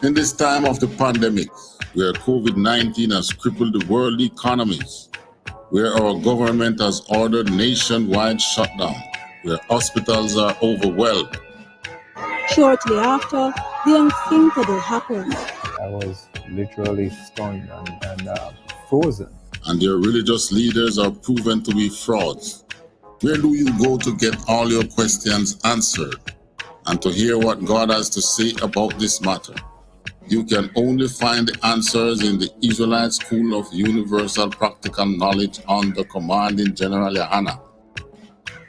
In this time of the pandemic, where COVID-19 has crippled the world economies, where our government has ordered nationwide shutdown, where hospitals are overwhelmed. Shortly after, the unthinkable happened. I was literally stunned and frozen. And their religious leaders are proven to be frauds. Where do you go to get all your questions answered and to hear what God has to say about this matter? You can only find the answers in the Israelite School of Universal Practical Knowledge under Commanding General YAHANNA.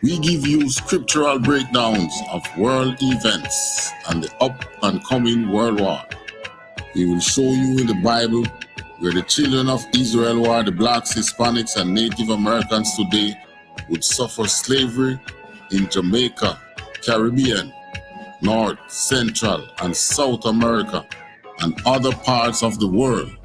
We give you scriptural breakdowns of world events and the up and coming world war. We will show you in the Bible where the children of Israel were the blacks, Hispanics, and Native Americans today would suffer slavery in Jamaica, Caribbean, North, Central, and South America, and other parts of the world.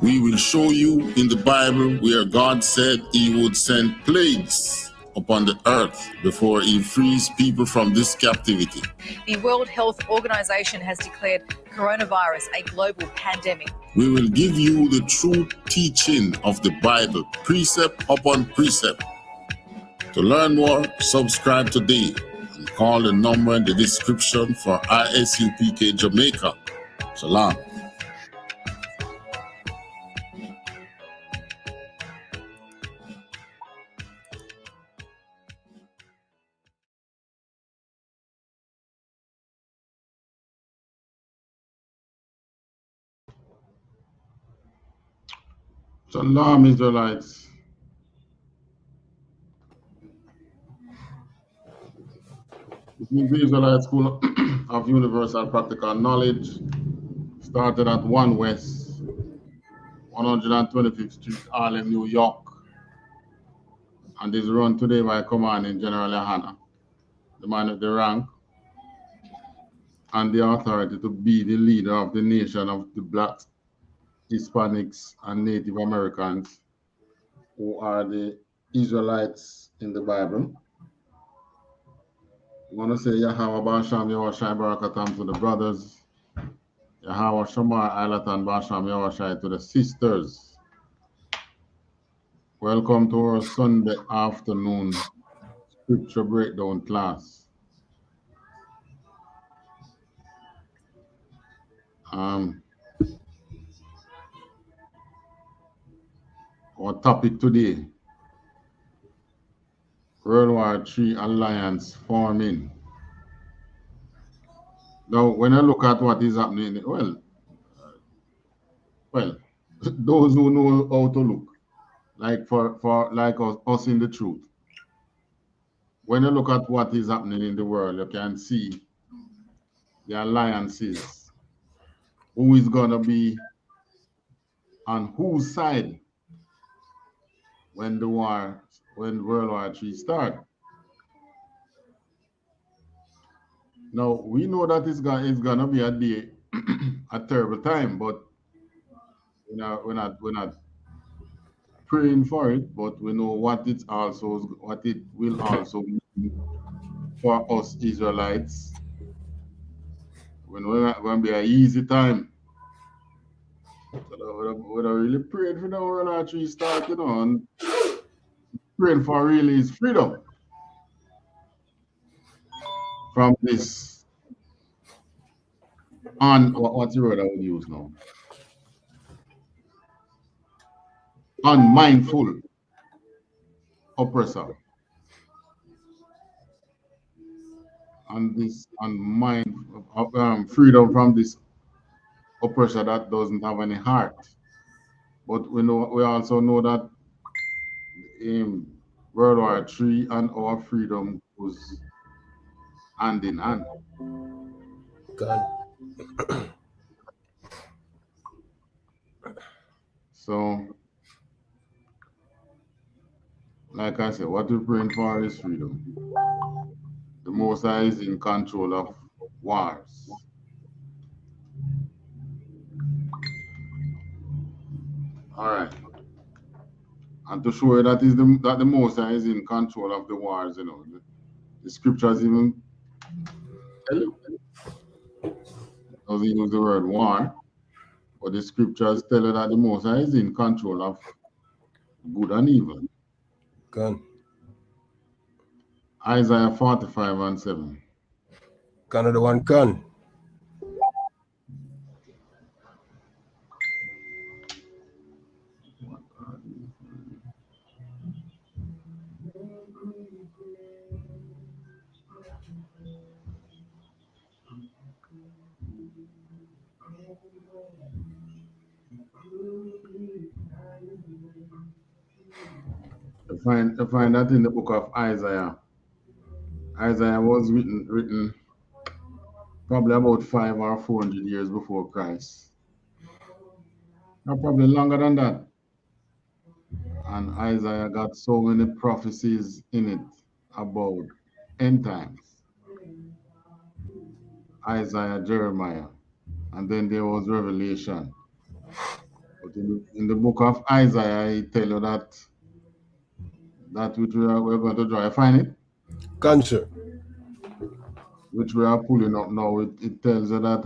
We will show you in the Bible where God said he would send plagues upon the earth before he frees people from this captivity. The World Health Organization has declared coronavirus a global pandemic. We will give you the true teaching of the Bible, precept upon precept. To learn more, subscribe today and call the number in the description for I.S.U.P.K. Jamaica. Shalom. Shalom, Israelites. This is the Israelite School of Universal Practical Knowledge. Started at 1 West, 125th Street, Harlem, New York. And is run today by Commanding General YAHANNA, the man with the rank and the authority to be the leader of the nation of the blacks, Hispanics, and Native Americans, who are the Israelites in the Bible. I want to say Yahweh Basham Yahushai Barakatam to the brothers, Yahweh Shamar Alatan Basham Yahushai to the sisters. Welcome to our Sunday afternoon scripture breakdown class. Our topic today, World War III alliance forming. Now, when I look at what is happening, well, those who know how to look, like for like us in the truth, when you look at what is happening in the world, you can see the alliances, who is going to be on whose side when when World War III starts. Now, we know that it's gonna be a day, a terrible time, but we're not praying for it, but we know what it will also mean for us Israelites. We're not going to be an easy time. We're really praying for the World War III start, and praying for really is freedom from this what's the word I would use now? Unmindful oppressor. And this freedom from this oppressor that doesn't have any heart. But we also know that World War III and our freedom goes hand in hand. God. So, like I said, what we're praying for is freedom. The Most High is in control of wars. All right. And to show you that the Most High is in control of the wars, the scriptures even tell you. doesn't use the word war, but the scriptures tell you that the Most High is in control of good and evil. Can Isaiah 45:7. Canada one can. You find that in the book of Isaiah. Isaiah was written probably about 500 or 400 years before Christ. Or probably longer than that. And Isaiah got so many prophecies in it about end times. Isaiah, Jeremiah, and then there was Revelation. But in the book of Isaiah, he tell you that which we're going to draw. You find it? Cancer. Which we are pulling up now. It tells you that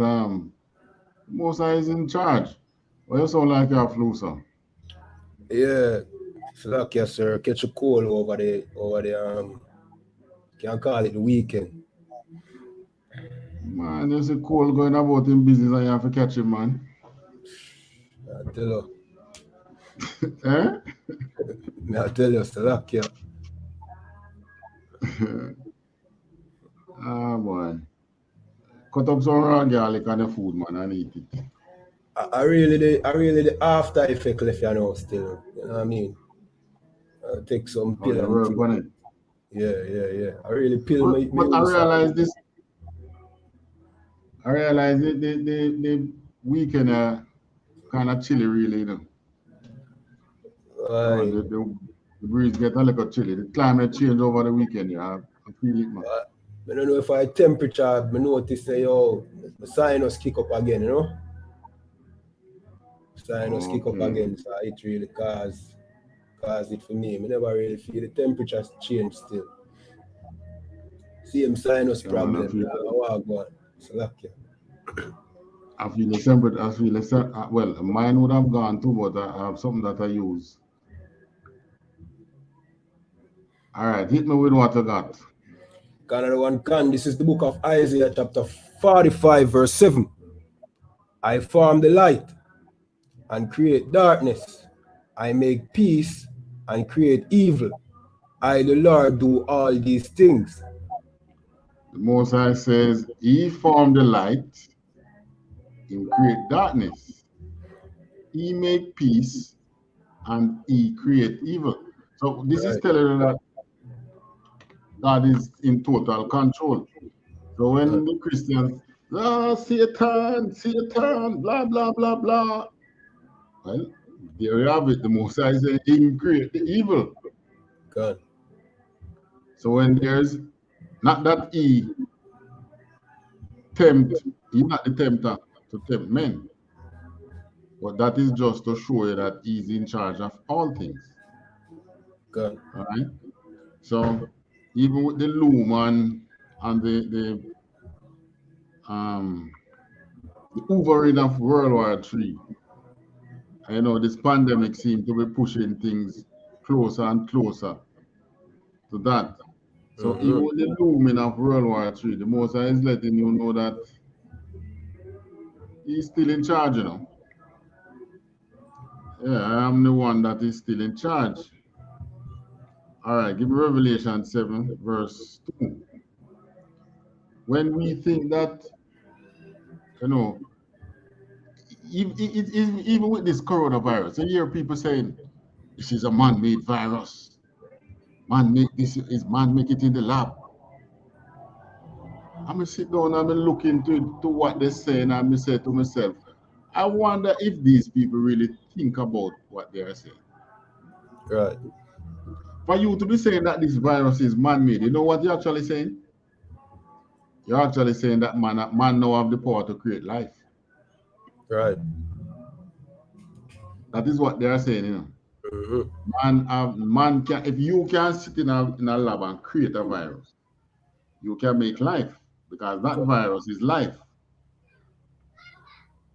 Most High is in charge. Well, you sound like you have flu, sir. Yeah. So like yes, sir, catch a cold over the can't call it the weekend. Man, there's a cold going about in business and you have to catch him, man. I tell you. Eh? I tell you, still like yeah. Ah, boy. Cut up some raw garlic on the food, man, and eat it. I really the after effect left you know still. You know what I mean? I take some pill and work on it. Yeah. I really pill my But I realize this. I realize the weekend kind of chilly, really, you know. The breeze get a little chilly. The climate change over the weekend, yeah. I feel it, man. I don't know if I temperature, I notice say, yo, the sinus kick up again, you know? Sinus kick up again, so it really cause it for me. I never really feel the temperature change still. Same sinus problem. So lucky. I feel the same. Well, mine would have gone too, but I have something that I use. All right, hit me with what I got. Canada one can. This is the book of Isaiah, chapter 45, verse 7. I form the light and create darkness. I make peace and create evil. I, the Lord, do all these things. The Most High says, He formed the light, He create darkness. He make peace and He create evil. So this is telling you that God is in total control. So when the Christians, Satan, blah, blah, blah, blah. Well, there you have it. The Most High says He create the evil. God. So when there's not that He tempt, He's not the tempter to tempt men. But that is just to show you that He's in charge of all things. God. All right? So even with the loom and the hoovering of World War III, I know this pandemic seems to be pushing things closer and closer to that. So even with the looming of World War III, the Most High is letting you know that He's still in charge, you know. Yeah, I am the one that is still in charge. All right, give me Revelation 7, verse 2. When we think that, you know, even with this coronavirus, you hear people saying, this is a man-made virus. Man make it in the lab. I'm going to sit down and look into what they're saying, and I say to myself, I wonder if these people really think about what they are saying. Right. For you to be saying that this virus is man-made, you know what you're actually saying? You're actually saying that man now have the power to create life. Right. That is what they are saying, you know. Man can, if you can sit in a lab and create a virus, you can make life, because that virus is life.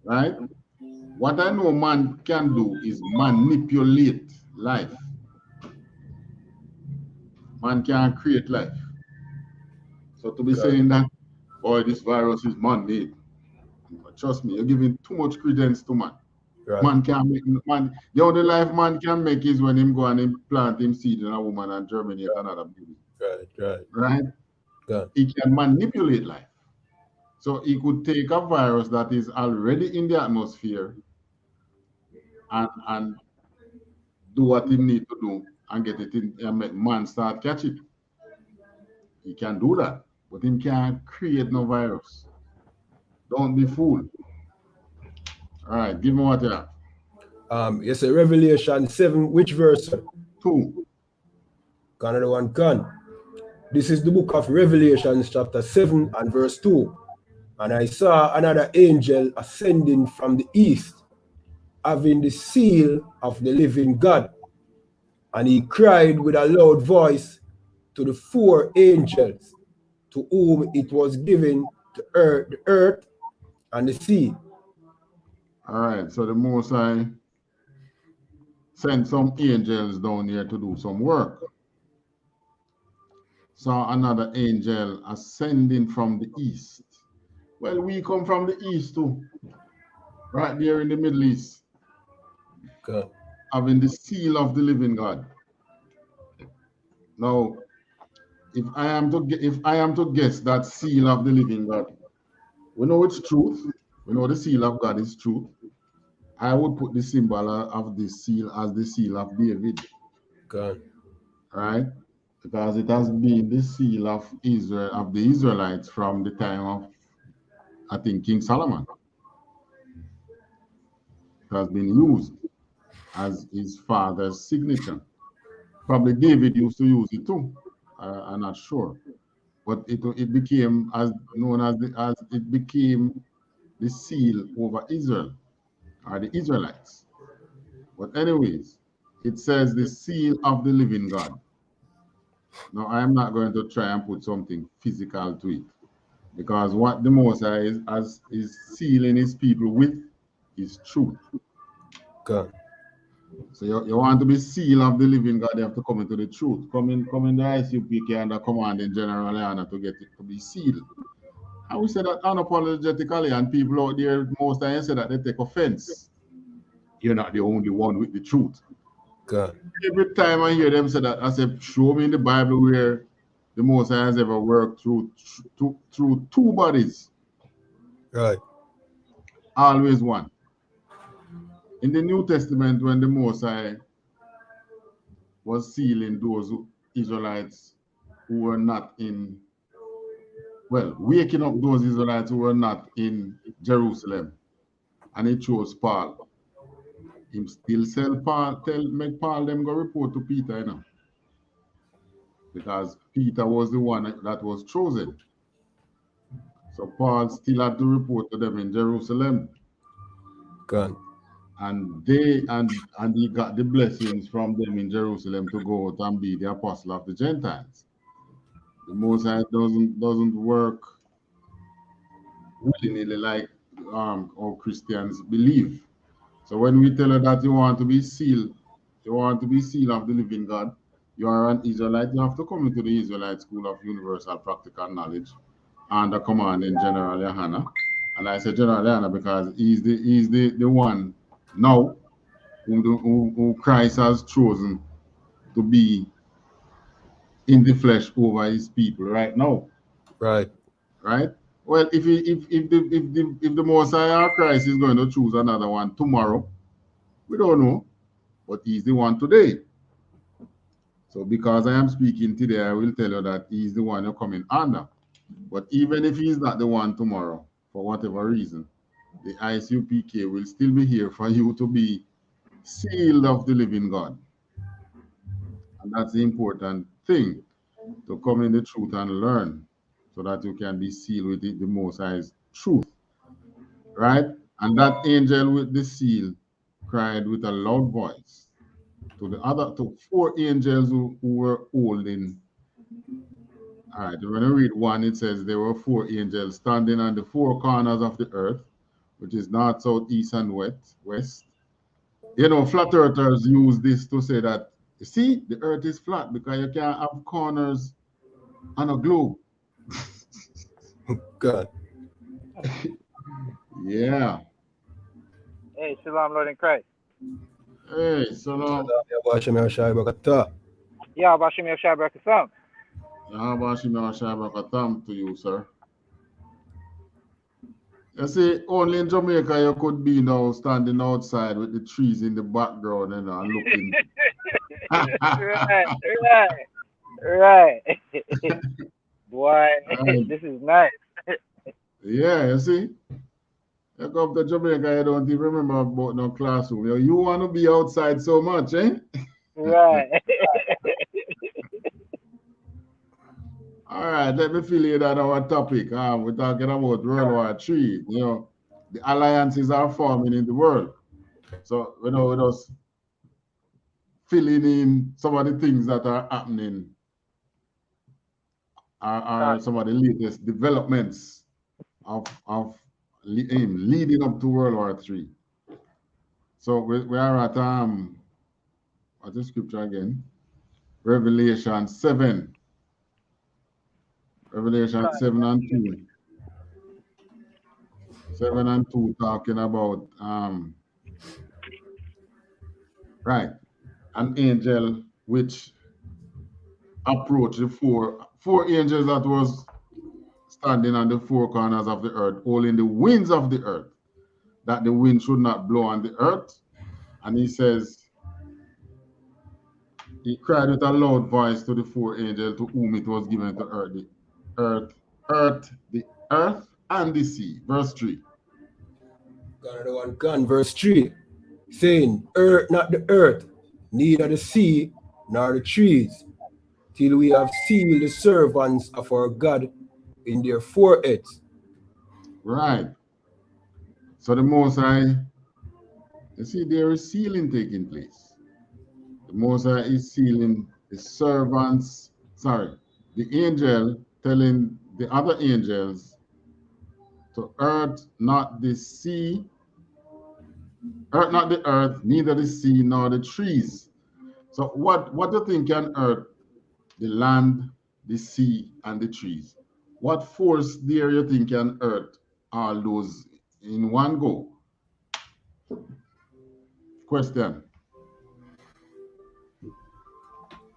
right? What I know man can do is manipulate life. Man can create life. So to be saying that, boy, this virus is man-made, trust me, you're giving too much credence to man. Right. Man can make man. The only life man can make is when him go and him plant him seed in a woman and germinate another baby. Right? He can manipulate life. So he could take a virus that is already in the atmosphere and do what he need to do and get it in and make man start catch it. He can do that, but he can't create no virus. Don't be fooled. All right, give me what you have. Yes, Revelation 7, which verse? 2. Another one can. This is the book of Revelation, chapter 7 and verse 2. And I saw another angel ascending from the east, having the seal of the living God. And he cried with a loud voice to the 4 angels, to whom it was given to the earth and the sea. All right, so the Most High sent some angels down here to do some work. Saw another angel ascending from the east. Well, we come from the east too, right there in the Middle East, having the seal of the living God. Now, if I am to guess that seal of the living God, we know it's truth. We know the seal of God is truth. I would put the symbol of this seal as the seal of David. Right? Because it has been the seal of Israel, of the Israelites from the time of, I think, King Solomon. It has been used as his father's signature. Probably David used to use it too. I'm not sure, but it became as known as it became the seal over Israel, or the Israelites. But anyways, it says the seal of the living God. Now I am not going to try and put something physical to it, because what the Most High is sealing his people with is truth. So you want to be seal of the living God, you have to come into the truth. Come in the I.S.U.P.K under commanding General YAHANNA to get it to be sealed. And we say that unapologetically, and people out there, most times say that they take offense. You're not the only one with the truth. Every time I hear them say that, I say, show me in the Bible where the Most High has ever worked through two bodies. Right. Always one. In the New Testament, when the Most High was sealing those Israelites who were not in, well, waking up those Israelites who were not in Jerusalem, and he chose Paul. He still make Paul them go report to Peter, you know, because Peter was the one that was chosen. So Paul still had to report to them in Jerusalem. And he got the blessings from them in Jerusalem to go out and be the apostle of the Gentiles. The Most High doesn't work willy-nilly like all Christians believe. So when we tell you that you want to be sealed of the living God, you are an Israelite, you have to come into the Israelite School of Universal Practical Knowledge under commanding General YAHANNA. And I say General YAHANNA because he's the one now who Christ has chosen to be in the flesh over his people right now. Right. Well, if the Most High or Christ is going to choose another one tomorrow, we don't know, but he's the one today. So because I am speaking today, I will tell you that he's the one you're coming under. But even if he's not the one tomorrow, for whatever reason, the I.S.U.P.K will still be here for you to be sealed of the living God. And that's the important thing, to come in the truth and learn, so that you can be sealed with the Most High's truth. Right? And that angel with the seal cried with a loud voice to 4 angels who were holding. All right, when I read 1, it says there were 4 angels standing on the 4 corners of the earth, which is north, south, east, and west. You know, flat earthers use this to say that, you see, the earth is flat because you can't have corners on a globe. God. Yeah. Hey, Shalom, Lord in Christ. Hey, Salam. Yabashim Yashai Bakata. Yeah, Bashim Yashai Barakasam. Yahabashim Yashai to you, sir. You see, only in Jamaica you could be now standing outside with the trees in the background and looking. Right. Boy, this is nice. Yeah, you see? You come to Jamaica, you don't even remember about no classroom. You want to be outside so much, eh? Right. All right, let me fill in on our topic. We're talking about World War III. You know, the alliances are forming in the world. So, you know, we're just filling in some of the things that are happening, are some of the latest developments of leading up to World War III. So we are at what's the scripture again? Revelation 7. Revelation 7 and 2. 7 and 2 talking about right, an angel which approached the four angels that was standing on the four corners of the earth, holding the winds of the earth, that the wind should not blow on the earth. And he says, he cried with a loud voice to the four angels to whom it was given to earth, the earth and the sea. Verse 3. Another one can, verse 3, saying, earth, not the earth, neither the sea, nor the trees, till we have sealed the servants of our God in their foreheads. Right. So the Most High, you see, there is sealing taking place. The Most High is sealing the servants, the angel telling the other angels to earth, not the sea, earth, not the earth, neither the sea, nor the trees. So what do you think can hurt the land, the sea, and the trees? What force there you think can hurt all those in one go? Question.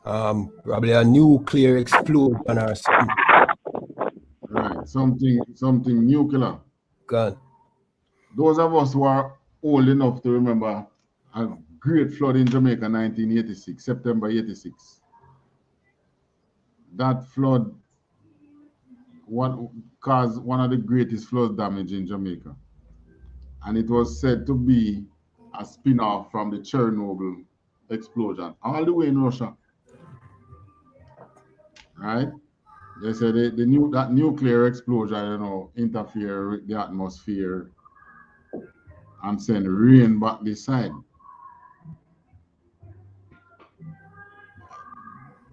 Probably a nuclear explosion or something. Right, something nuclear. God. Those of us who are old enough to remember a great flood in Jamaica, 1986, September 86. That flood caused one of the greatest flood damage in Jamaica. And it was said to be a spin-off from the Chernobyl explosion, all the way in Russia. Right? They said that nuclear explosion, you know, interfere with the atmosphere and send rain back this side.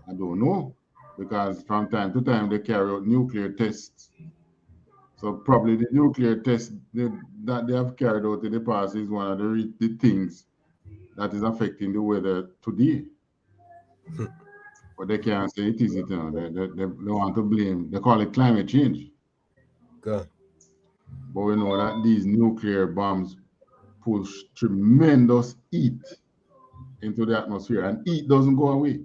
I don't know, because from time to time they carry out nuclear tests. So probably the nuclear test that they have carried out in the past is one of the things that is affecting the weather today. But they can't say it isn't. You know, they want to blame. They call it climate change. God. But we know that these nuclear bombs push tremendous heat into the atmosphere, and heat doesn't go away.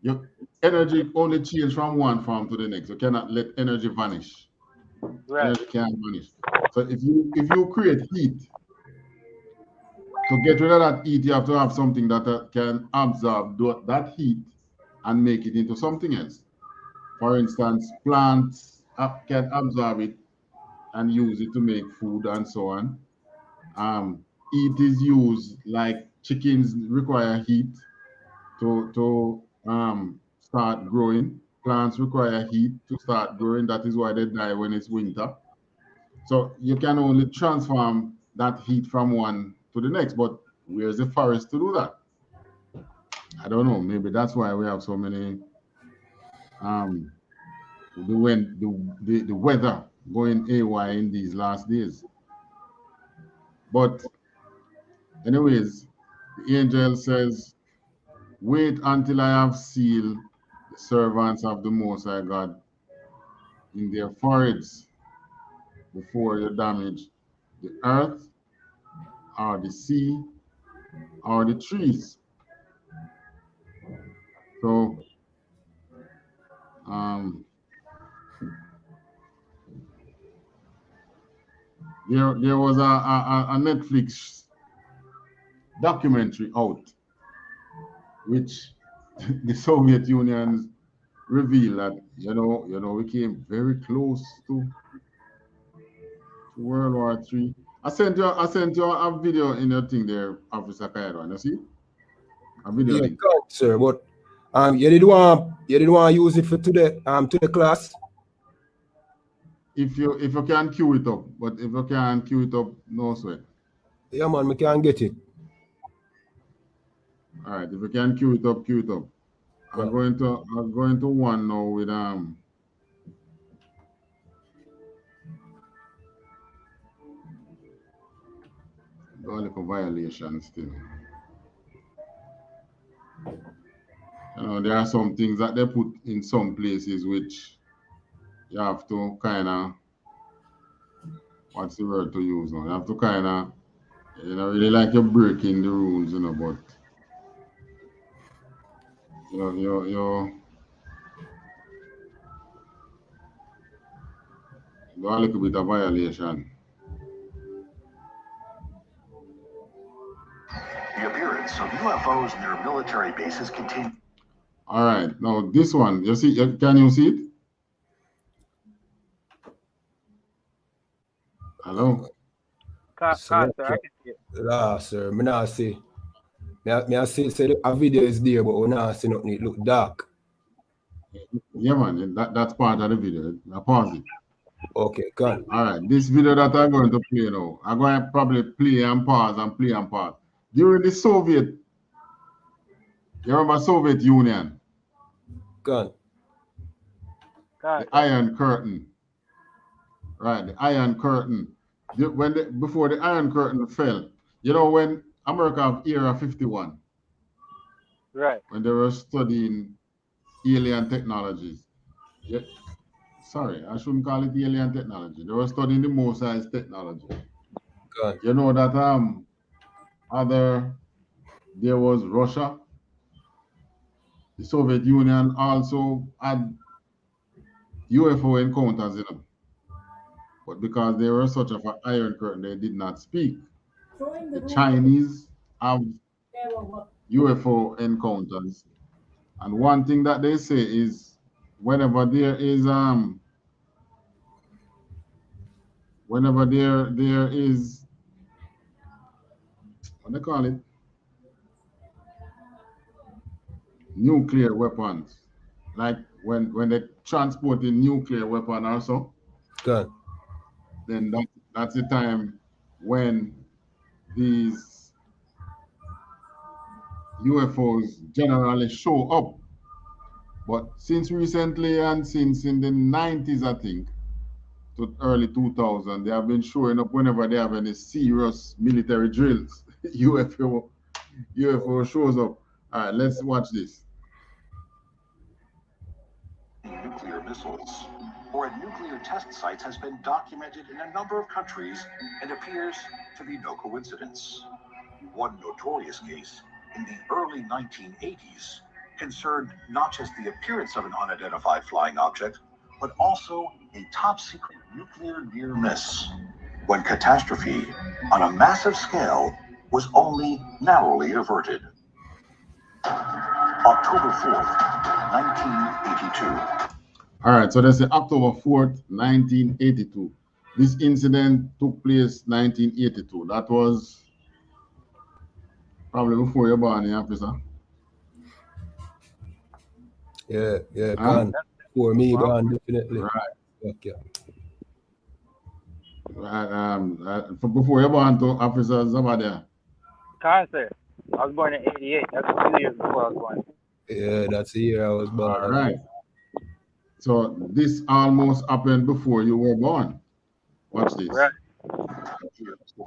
Your energy only changes from one form to the next. You cannot let energy vanish. Right. Energy can't vanish. So if you create heat, to get rid of that heat, you have to have something that can absorb that heat and make it into something else. For instance, plants can absorb it and use it to make food and so on. Heat is used, like chickens require heat to start growing. Plants require heat to start growing. That is why they die when it's winter. So you can only transform that heat from one to the next. But where's the forest to do that? I don't know. Maybe that's why we have so many the weather going AY in these last days. But anyways, the angel says, wait until I have sealed the servants of the Most High God in their foreheads before you damage the earth or the sea or the trees. So there was a Netflix documentary out, which the Soviet Union revealed that we came very close to World War III. I sent you a video in your thing there, Officer Kairon. You see? A video. Yeah, correct, sir. But you didn't want to use it for today to the class. If you can queue it up, but if you can't queue it up, no sweat. Yeah, man, we can't get it. All right, if you can queue it up, queue it up. Yeah. I'm going to one now with like a violation still. There are some things that they put in some places which you have to kind of, what's the word to use now? You have to kind of, really like you're breaking the rules, but you're a little bit of violation. The appearance of UFOs near military bases continue. All right, now this one, you see, can you see it? Hello? Sir, I can see it. Sir, I not see. I see a video is there, but we not see nothing. It look dark. Yeah, man, that's part of the video. I pause it. Okay, good. All right, this video that I'm going to play now, I'm going to probably play and pause and play and pause. During the Soviet, you remember Soviet Union? Good. The Iron Curtain. Right, the Iron Curtain. Before the Iron Curtain fell, when America have Era 51, right, when they were studying alien technologies. Yeah, sorry, I shouldn't call it alien technology. They were studying the Most High's technology. Good. You know that there was Russia. The Soviet Union also had UFO encounters, but because they were such of an Iron Curtain, they did not speak. The Chinese have UFO encounters, and one thing that they say is whenever there is what they call it, nuclear weapons, like when they transport a nuclear weapon or so, good, then that's the time when these UFOs generally show up. But since recently and since in the 90s, I think, to early 2000, they have been showing up whenever they have any serious military drills. UFO shows up. All right, let's watch this. Nuclear missiles or at nuclear test sites has been documented in a number of countries and appears to be no coincidence. One notorious case in the early 1980s concerned not just the appearance of an unidentified flying object, but also a top-secret nuclear near miss, when catastrophe on a massive scale was only narrowly averted. October 4th, 1982. All right, so that's October 4th, 1982. This incident took place 1982. That was probably before you were born, officer. Yeah, for me, born, definitely. Right. Okay. Before you were born to Officer Zawada. Sir, I was born in 88. That's 2 years before I was born. Yeah, that's the year I was born. All right. So this almost happened before you were born. Watch this. Right.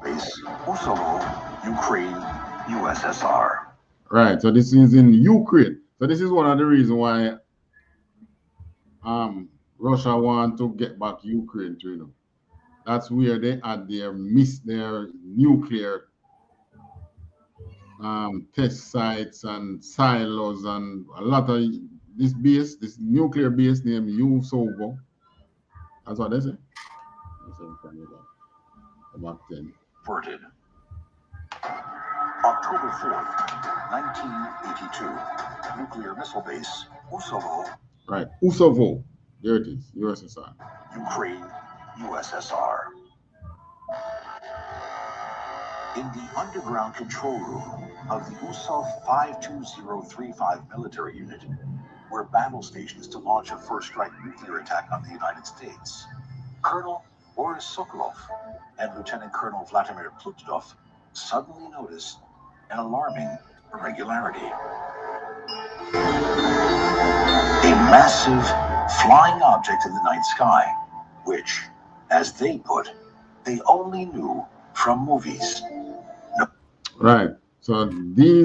Base, Kosovo, Ukraine, USSR. Right. So this is in Ukraine. So this is one of the reasons why Russia want to get back Ukraine too, you know. That's where they had their nuclear test sites and silos and a lot of this nuclear base named USOVO. That's what they say. Back then. Averted. October 4th, 1982. Nuclear missile base, Kosovo. Right. Kosovo. There it is. USSR. Ukraine, USSR. In the underground control room of the USOV 52035 military unit, were battle stations to launch a first strike nuclear attack on the United States, Colonel Boris Sokolov and Lieutenant Colonel Vladimir Plutov suddenly noticed an alarming irregularity. A massive flying object in the night sky, which, as they put, they only knew from movies. Right. So they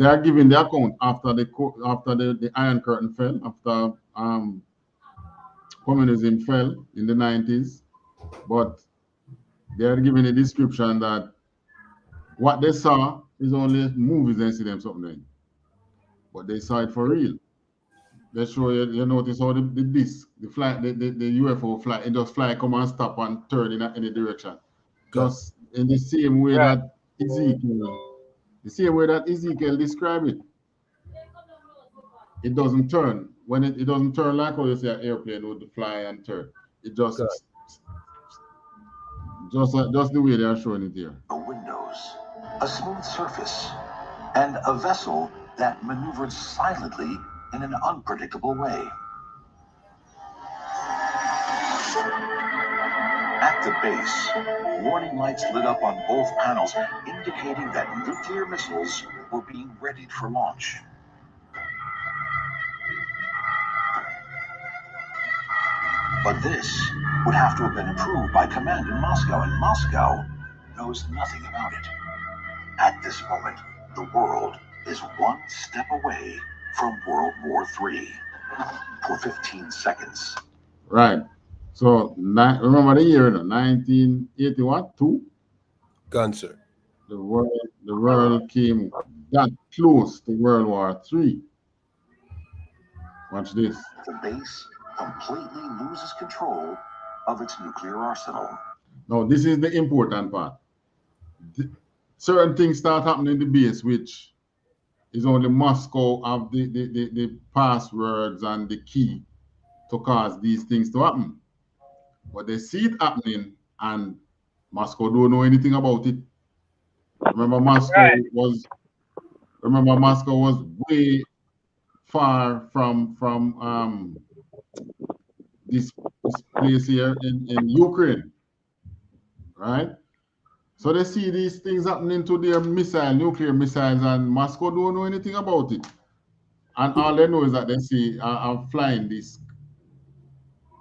are giving the account after the Iron Curtain fell, after communism fell in the 90s, but they are giving a description that what they saw is only movies and see them something, but they saw it for real. They show you notice how the disc, the UFO fly, it just fly, come and stop and turn in any direction. Just in the same way that Ezekiel described it. It doesn't turn. When it doesn't turn like how you see an airplane would fly and turn. It just the way they are showing it here. Windows, a smooth surface, and a vessel that maneuvered silently in an unpredictable way. At the base, warning lights lit up on both panels, indicating that nuclear missiles were being readied for launch. But this would have to have been approved by command in Moscow, and Moscow knows nothing about it. At this moment, the world is one step away from World War III for 15 seconds. Right. So remember the year, 1982? Cancer. The world came that close to World War III. Watch this. The base completely loses control of its nuclear arsenal. Now, this is the important part. Certain things start happening in the base, which is only Moscow have the passwords and the key to cause these things to happen. But they see it happening, and Moscow don't know anything about it. Remember, Moscow was way far from this place here in Ukraine, right? So they see these things happening to their nuclear missiles, and Moscow don't know anything about it. And all they know is that they see are flying this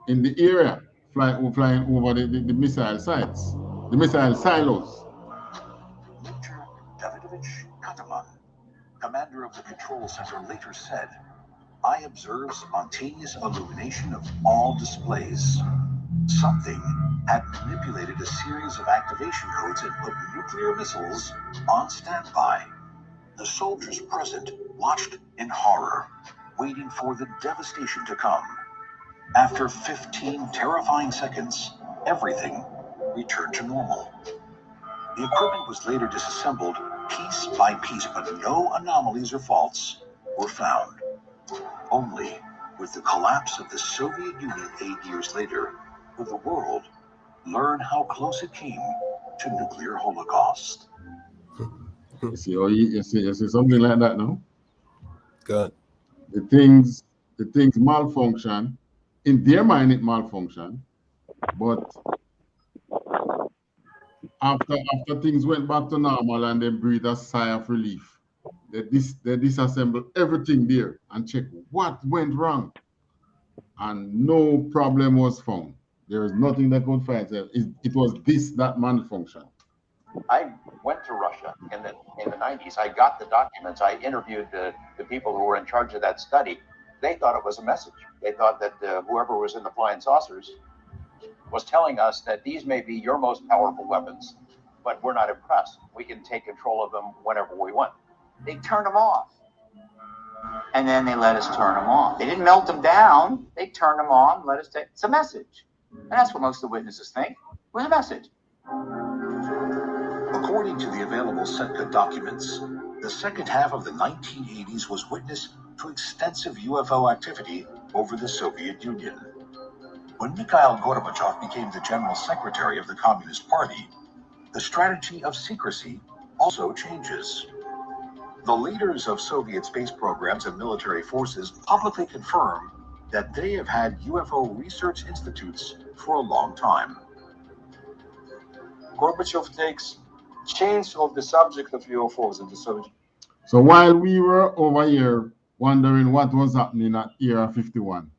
in the area, flying over the missile sites, the missile silos. Major Davidovich Kataman, commander of the control center, later said, "I observed spontaneous illumination of all displays. Something had manipulated a series of activation codes and put nuclear missiles on standby. The soldiers present watched in horror, waiting for the devastation to come. After 15 terrifying seconds, everything returned to normal. The equipment was later disassembled piece by piece, but no anomalies or faults were found. Only with the collapse of the Soviet Union 8 years later would the world learn how close it came to nuclear holocaust." You see something like that now? Good. The things malfunction. In their mind, it malfunction, but after things went back to normal and they breathed a sigh of relief, they disassembled everything there and checked what went wrong, and no problem was found. There is nothing that could fight it. It was this that malfunction. I went to Russia in the 90s. I got the documents. I interviewed the people who were in charge of that study. They thought it was a message. They thought that whoever was in the flying saucers was telling us that these may be your most powerful weapons, but we're not impressed. We can take control of them whenever we want. They turned them off. And then they let us turn them on. They didn't melt them down. They turned them on, let us take. It's a message. And that's what most of the witnesses think. It was a message. According to the available SEPCA documents, the second half of the 1980s was witness to extensive UFO activity over the Soviet Union. When Mikhail Gorbachev became the General Secretary of the Communist Party, the strategy of secrecy also changes. The leaders of Soviet space programs and military forces publicly confirm that they have had UFO research institutes for a long time. Gorbachev takes change of the subject of UFOs in the Soviet. So while we were over here wondering what was happening at Era 51,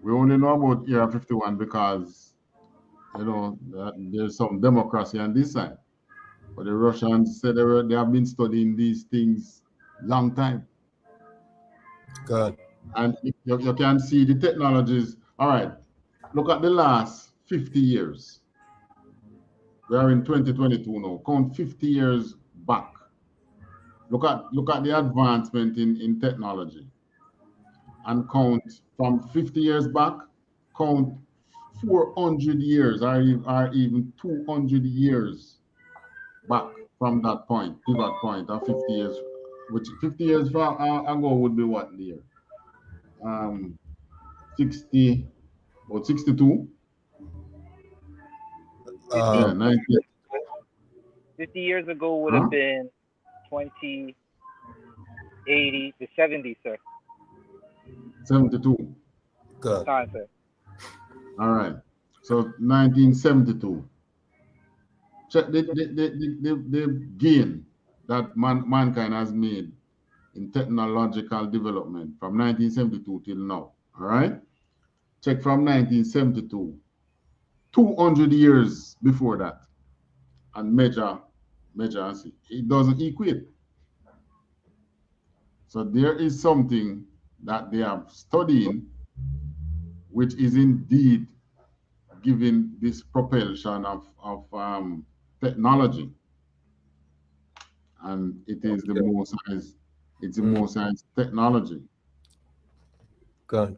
we only know about Era 51 because, you know, there's some democracy on this side. But the Russians said they have been studying these things long time. Good. And you can see the technologies. All right, look at the last 50 years. We are in 2022 now. Count 50 years back. Look at the advancement in technology. And count from 50 years back, count 400 years or even 200 years back from that point, to that point of 50 years, which 50 years ago would be what year? 60, or 62? Yeah, 90. 50 years ago would have been 2080 to 70, sir. 72. Good. Time, sir. All right. So 1972. Check the gain that mankind has made in technological development from 1972 till now. All right. Check from 1972, 200 years before that, and measure and see. It doesn't equate. So there is something that they are studying, which is indeed giving this propulsion of technology, and it is the most size technology. Good.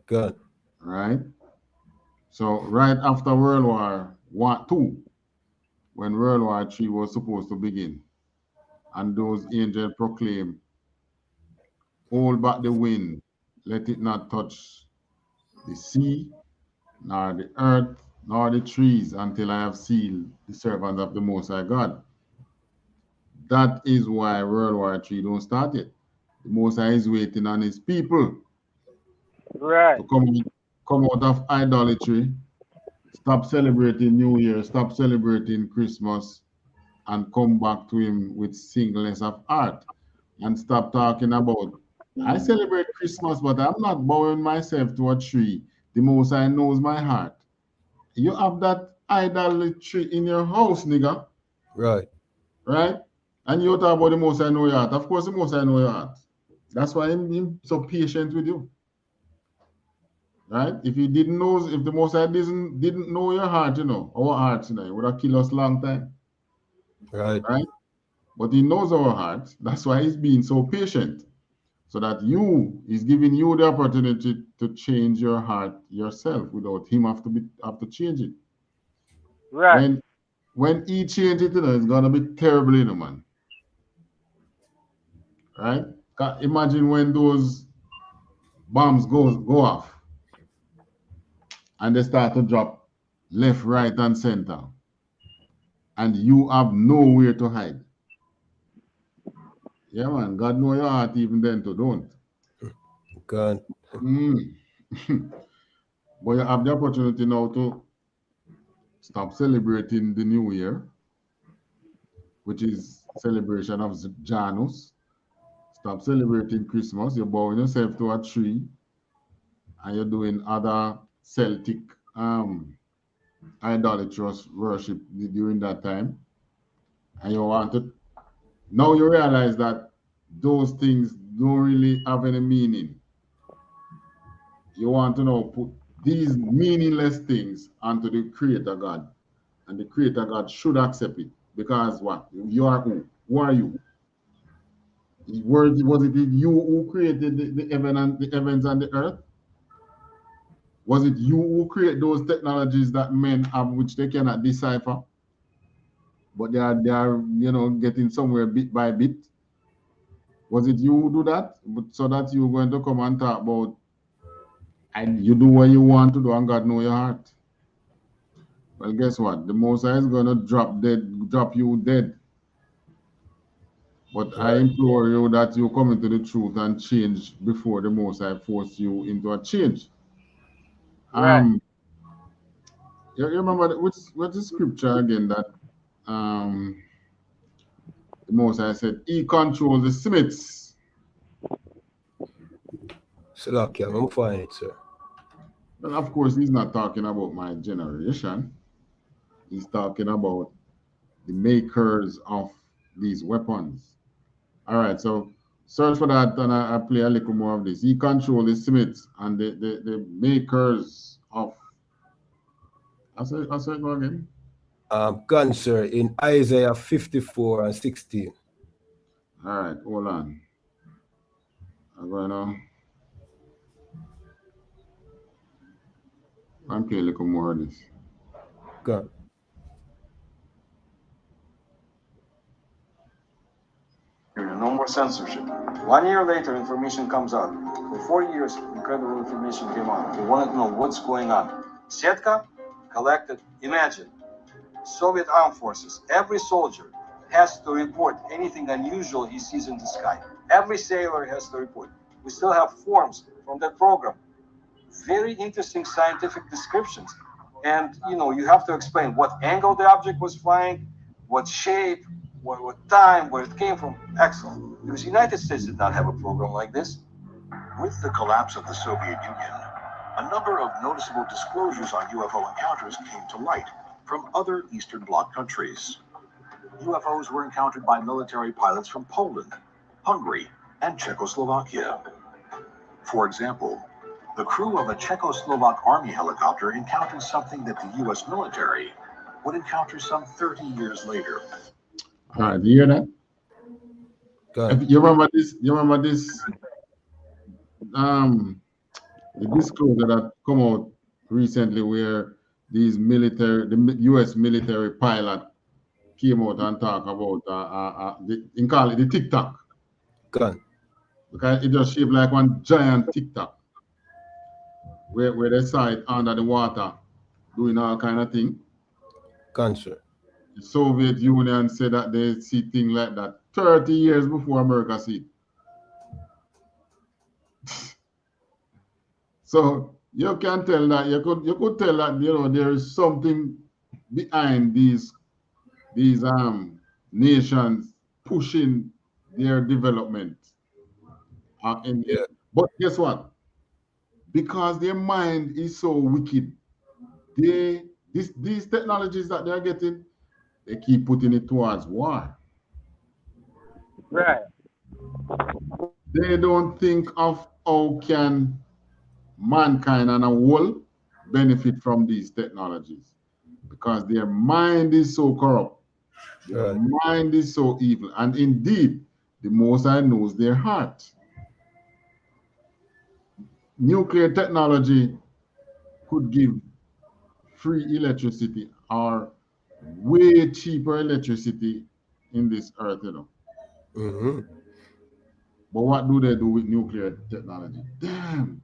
Right. So right after World War II, when World War III was supposed to begin, and those angels proclaim, "Hold back the wind, let it not touch the sea, nor the earth, nor the trees, until I have sealed the servant of the Most High God." That is why World War III don't start yet. The Most High is waiting on his people to come out of idolatry, stop celebrating New Year, stop celebrating Christmas, and come back to him with singleness of heart, and stop talking about, "I celebrate Christmas, but I'm not bowing myself to a tree. The Most High knows my heart." You have that idolatry in your house, nigga. Right. And you talk about the Most High know your heart. Of course, the Most High know your heart. That's why I'm so patient with you. Right? If he didn't know, if the Most High didn't know your heart, you know, our hearts, you know, he would have killed us long time. Right. But he knows our hearts. That's why he's being so patient. So that he's giving you the opportunity to change your heart yourself without him have to change it. Right. When he changes it, you know, it's gonna be terrible, you know, man. Right? Imagine when those bombs go off and they start to drop left, right, and center, and you have nowhere to hide. Yeah, man. God know your heart even then too, don't. Good. But you have the opportunity now to stop celebrating the New Year, which is celebration of Janus. Stop celebrating Christmas. You're bowing yourself to a tree, and you're doing other Celtic idolatrous worship during that time, and you want to, now you realize that those things don't really have any meaning. You want to now put these meaningless things onto the Creator God, and the Creator God should accept it, because what? You are who? Who are you? Was it you who created the heavens and the earth? Was it you who create those technologies that men have, which they cannot decipher, but they are getting somewhere bit by bit? Was it you who do that? So that you're going to come and talk about, and you do what you want to do, and God know your heart. Well, guess what? The Most High is going to drop you dead. But I implore you that you come into the truth and change before the Most High force you into a change. Right. You remember what's the scripture again that the Most High said, He controls the smiths. Slack, I'm fine, sir. Well, of course, he's not talking about my generation. He's talking about the makers of these weapons. All right, so search for that, and I play a little more of this. He controls the smiths and the makers of. I say it go again. Gun, sir, in Isaiah 54 and 16. All right, hold on. I'm going to play a little more of this. Gun. No more censorship. 1 year later, information comes out. For 4 years, incredible information came out. They wanted to know what's going on. SHALAM collected, imagine, Soviet armed forces. Every soldier has to report anything unusual he sees in the sky. Every sailor has to report. We still have forms from that program. Very interesting scientific descriptions. And, you have to explain what angle the object was flying, what shape, what time, where it came from. Excellent. Because the United States did not have a program like this. With the collapse of the Soviet Union, a number of noticeable disclosures on UFO encounters came to light from other Eastern Bloc countries. UFOs were encountered by military pilots from Poland, Hungary, and Czechoslovakia. For example, the crew of a Czechoslovak army helicopter encountered something that the U.S. military would encounter some 30 years later. All right, do you hear that? You remember this? The disclosure that come out recently, where the U.S. military pilot came out and talk about they call it the TikTok. Gun. Because it just shaped like one giant TikTok, where they saw it under the water doing all kind of thing. Sir. The Soviet Union said that they see things like that 30 years before America see it. So you can tell that you could tell that there is something behind these nations pushing their development. But guess what? Because their mind is so wicked, these technologies that they're getting, they keep putting it towards war. Right. They don't think of how can mankind and a whole benefit from these technologies, because their mind is so corrupt. Their mind is so evil. And indeed, the Most High knows their heart. Nuclear technology could give free electricity or way cheaper electricity in this earth, Mm-hmm. But what do they do with nuclear technology? Damn,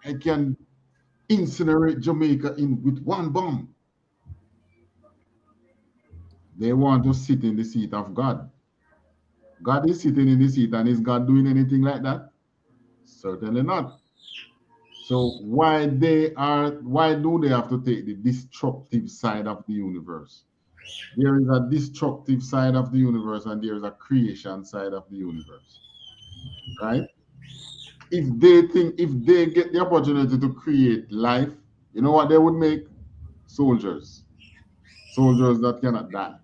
I can incinerate Jamaica with one bomb. They want to sit in the seat of God. God is sitting in the seat, and is God doing anything like that? Certainly not. So why do they have to take the destructive side of the universe? There is a destructive side of the universe, and there is a creation side of the universe. Right? If they get the opportunity to create life, you know what they would make? soldiers that cannot die.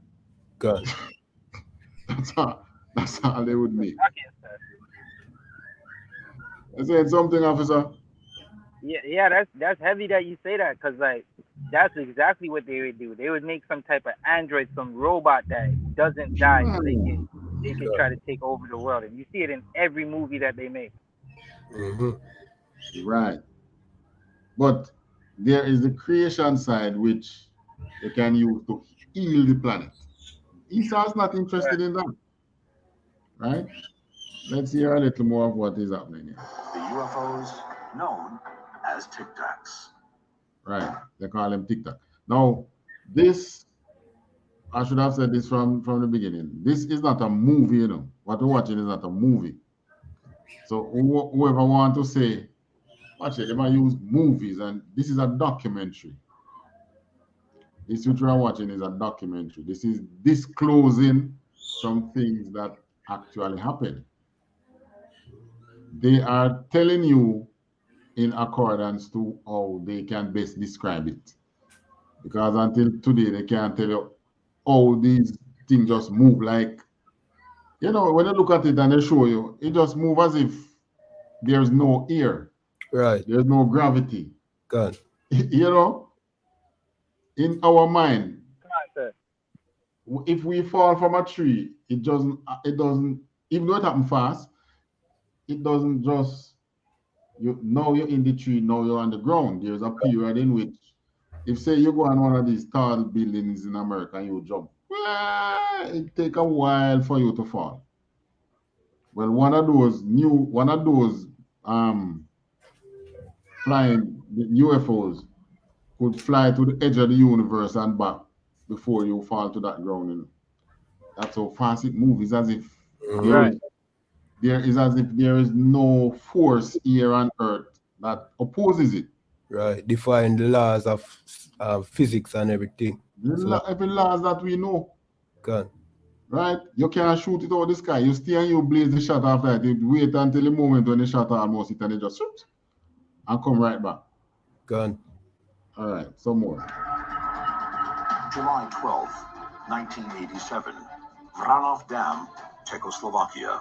God. That's all they would make. Rocket, sir. You saying something, officer? Yeah, that's heavy that you say that, because like that's exactly what they would do. They would make some type of android, some robot that doesn't die, so they can try to take over the world. And you see it in every movie that they make. Right. But there is the creation side which they can use to heal the planet. Esau's not interested in that. Right? Let's hear a little more of what is happening here. The UFOs known as Tic Tacs. Right. They call them Tic Tac. Now, this, I should have said this from the beginning. This is not a movie, you know. What we're watching is not a movie. So whoever want to say, watch it, they might use movies, and this is a documentary. This which we're watching is a documentary. This is disclosing some things that actually happened. They are telling you in accordance to how they can best describe it. Because until today, they can't tell you how these things just move. Like, you know, when you look at it and they show you, it just moves as if there's no air. Right. There's no gravity. God. You know, in our mind, Come on, sir. if we fall from a tree, it doesn't, even though it happens fast, it doesn't just, now you're in the tree, now you're on the ground. There's a period in which, if say you go on one of these tall buildings in America and you jump, it take a while for you to fall. Well, one of those flying UFOs could fly to the edge of the universe and back before you fall to that ground. And that's how fast it moves. It's as if there is no force here on Earth that opposes it. Right. Defying the laws of physics and everything. Every laws that we know. God. Right? You can't shoot it out of the sky. You stay and you blaze the shot after that. You wait until the moment when the shot almost hit and it just shoot and come right back. God. All right, some more. July 12, 1987, Vranov Dam, Czechoslovakia.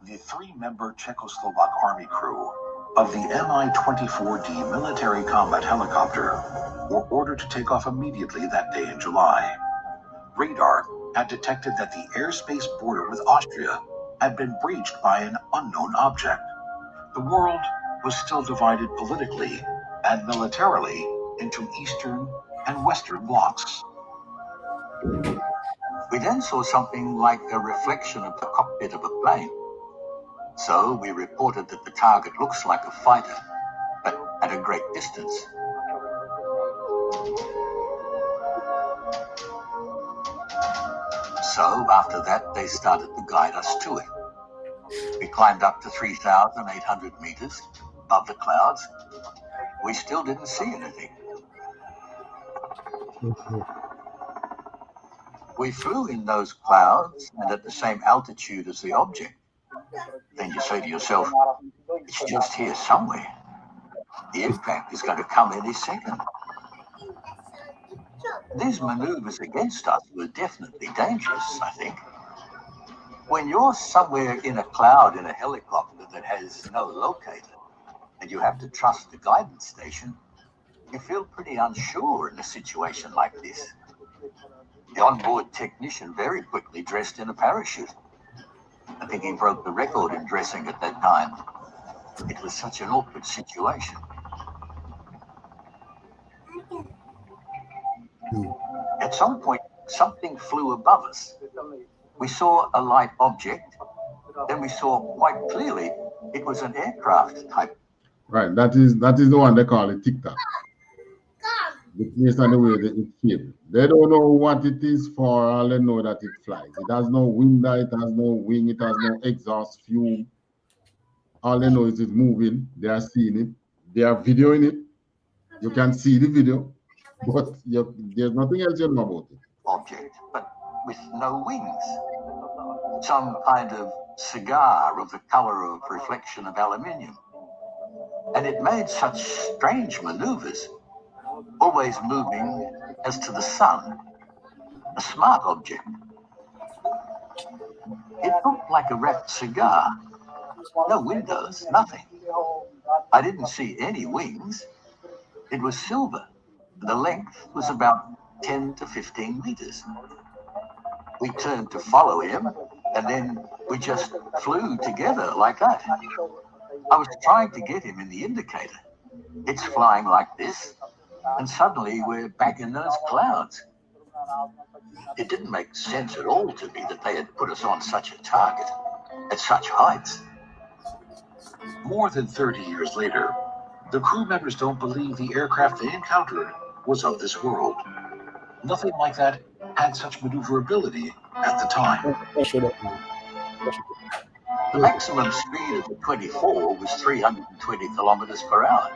The three-member Czechoslovak Army crew of the Mi-24D military combat helicopter were ordered to take off immediately that day in July. Radar had detected that the airspace border with Austria had been breached by an unknown object. The world was still divided politically and militarily into Eastern and Western blocs. We then saw something like a reflection of the cockpit of a plane. So we reported that the target looks like a fighter, but at a great distance. So after that, they started to guide us to it. We climbed up to 3,800 meters above the clouds. We still didn't see anything. We flew in those clouds and at the same altitude as the object. Then you say to yourself, it's just here somewhere. The impact is going to come any second. These maneuvers against us were definitely dangerous, I think. When you're somewhere in a cloud in a helicopter that has no locator, and you have to trust the guidance station, you feel pretty unsure in a situation like this. The onboard technician very quickly dressed in a parachute. I think he broke the record in dressing at that time. It was such an awkward situation. At some point, something flew above us. We saw a light object. Then we saw quite clearly it was an aircraft type. Right, that is the one they call it Tic Tac. The place and the way that it's shaped. They don't know what it is for, all they know that it flies. It has no window, it has no wing, it has no exhaust fume. All they know is it's moving, they are seeing it, they are videoing it. You can see the video, but there's nothing else you know about it. Object, but with no wings. Some kind of cigar of the color of reflection of aluminium. And it made such strange maneuvers. always moving as to the sun, a smart object. It looked like a wrapped cigar. No windows, nothing. I didn't see any wings. It was silver. The length was about 10 to 15 meters. We turned to follow him, and then we just flew together like that. I was trying to get him in the indicator. It's flying like this, and suddenly we're back in those clouds. It didn't make sense at all to me that they had put us on such a target, at such heights. More than 30 years later, the crew members don't believe the aircraft they encountered was of this world. Nothing like that had such maneuverability at the time. The maximum speed of the 24 was 320 kilometers per hour.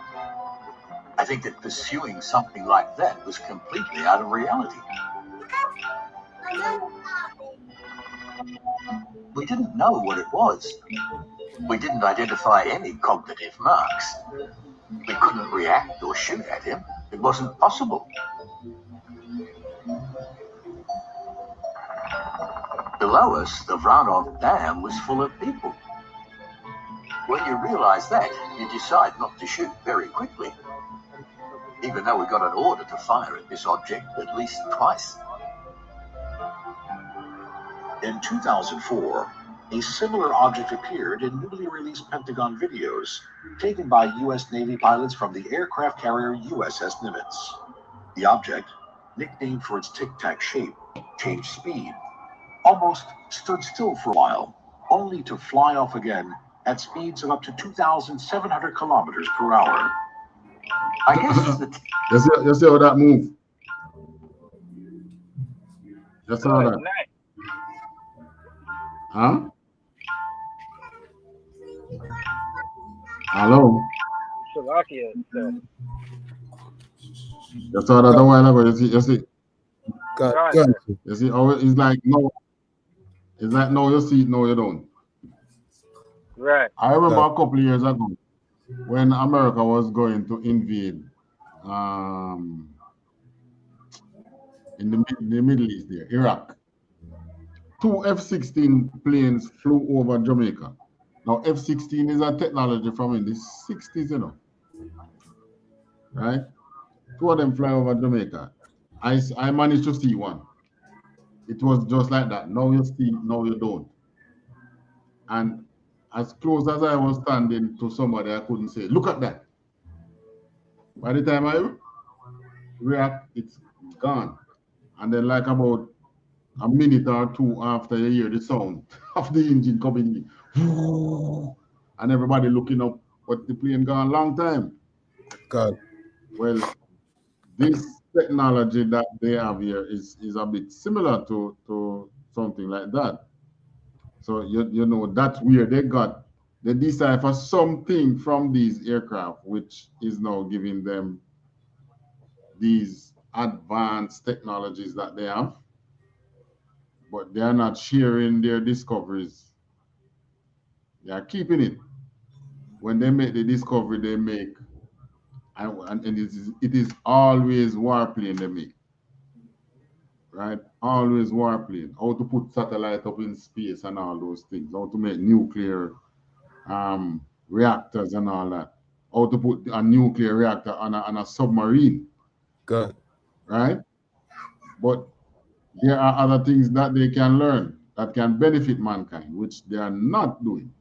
I think that pursuing something like that was completely out of reality. We didn't know what it was. We didn't identify any cognitive marks. We couldn't react or shoot at him. It wasn't possible. Below us, the Vranov Dam was full of people. When you realize that, you decide not to shoot very quickly, even though we got an order to fire at this object at least twice. In 2004, a similar object appeared in newly released Pentagon videos taken by U.S. Navy pilots from the aircraft carrier USS Nimitz. The object, nicknamed for its tic-tac shape, changed speed, almost stood still for a while, only to fly off again at speeds of up to 2,700 kilometers per hour. I guess that You see how that move? You saw that? Huh? Hello? Slovakia. You saw that a while ago. You see? God. You see how it's like no. It's like no, you see it, no, you don't. Right. I remember a couple of years ago when America was going to invade in the Middle East there, Iraq. 2 F-16 planes flew over Jamaica. Now, F-16 is a technology from in the 60s, you know. Right? 2 of them fly over Jamaica. I managed to see one. It was just like that. Now you see, now you don't. And as close as I was standing to somebody, I couldn't say, look at that. By the time I react, it's gone. And then like about a minute or two after you hear the sound of the engine coming in, and everybody looking up, but the plane gone a long time. God. Well, this technology that they have here is a bit similar to something like that. So you know that's where they decipher something from these aircraft, which is now giving them these advanced technologies that they have, but they are not sharing their discoveries. They are keeping it. When they make the discovery, they make, and it is always warplane they make, right? Always warplane. How to put satellite up in space and all those things. How to make nuclear reactors and all that. How to put a nuclear reactor on a submarine. Good. Right? But there are other things that they can learn that can benefit mankind, which they are not doing.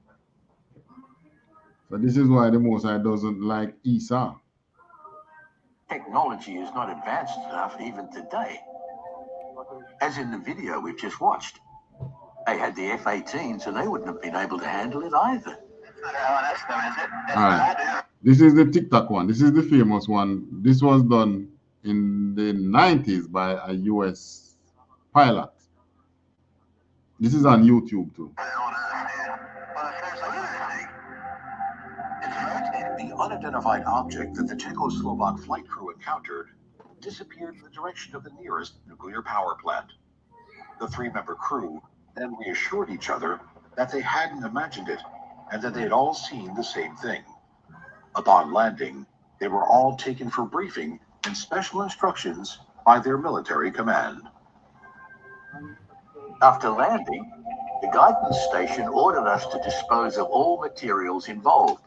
So this is why the Most High doesn't like Esau. technology is not advanced enough even today. As in the video we've just watched. They had the F-18, so they wouldn't have been able to handle it either. All right. This is the TikTok one. This is the famous one. This was done in the 90s by a US pilot. This is on YouTube too. The unidentified object that the Czechoslovak flight crew encountered disappeared in the direction of the nearest nuclear power plant. The three-member crew then reassured each other that they hadn't imagined it and that they had all seen the same thing. Upon landing, they were all taken for briefing and special instructions by their military command. After landing, the guidance station ordered us to dispose of all materials involved,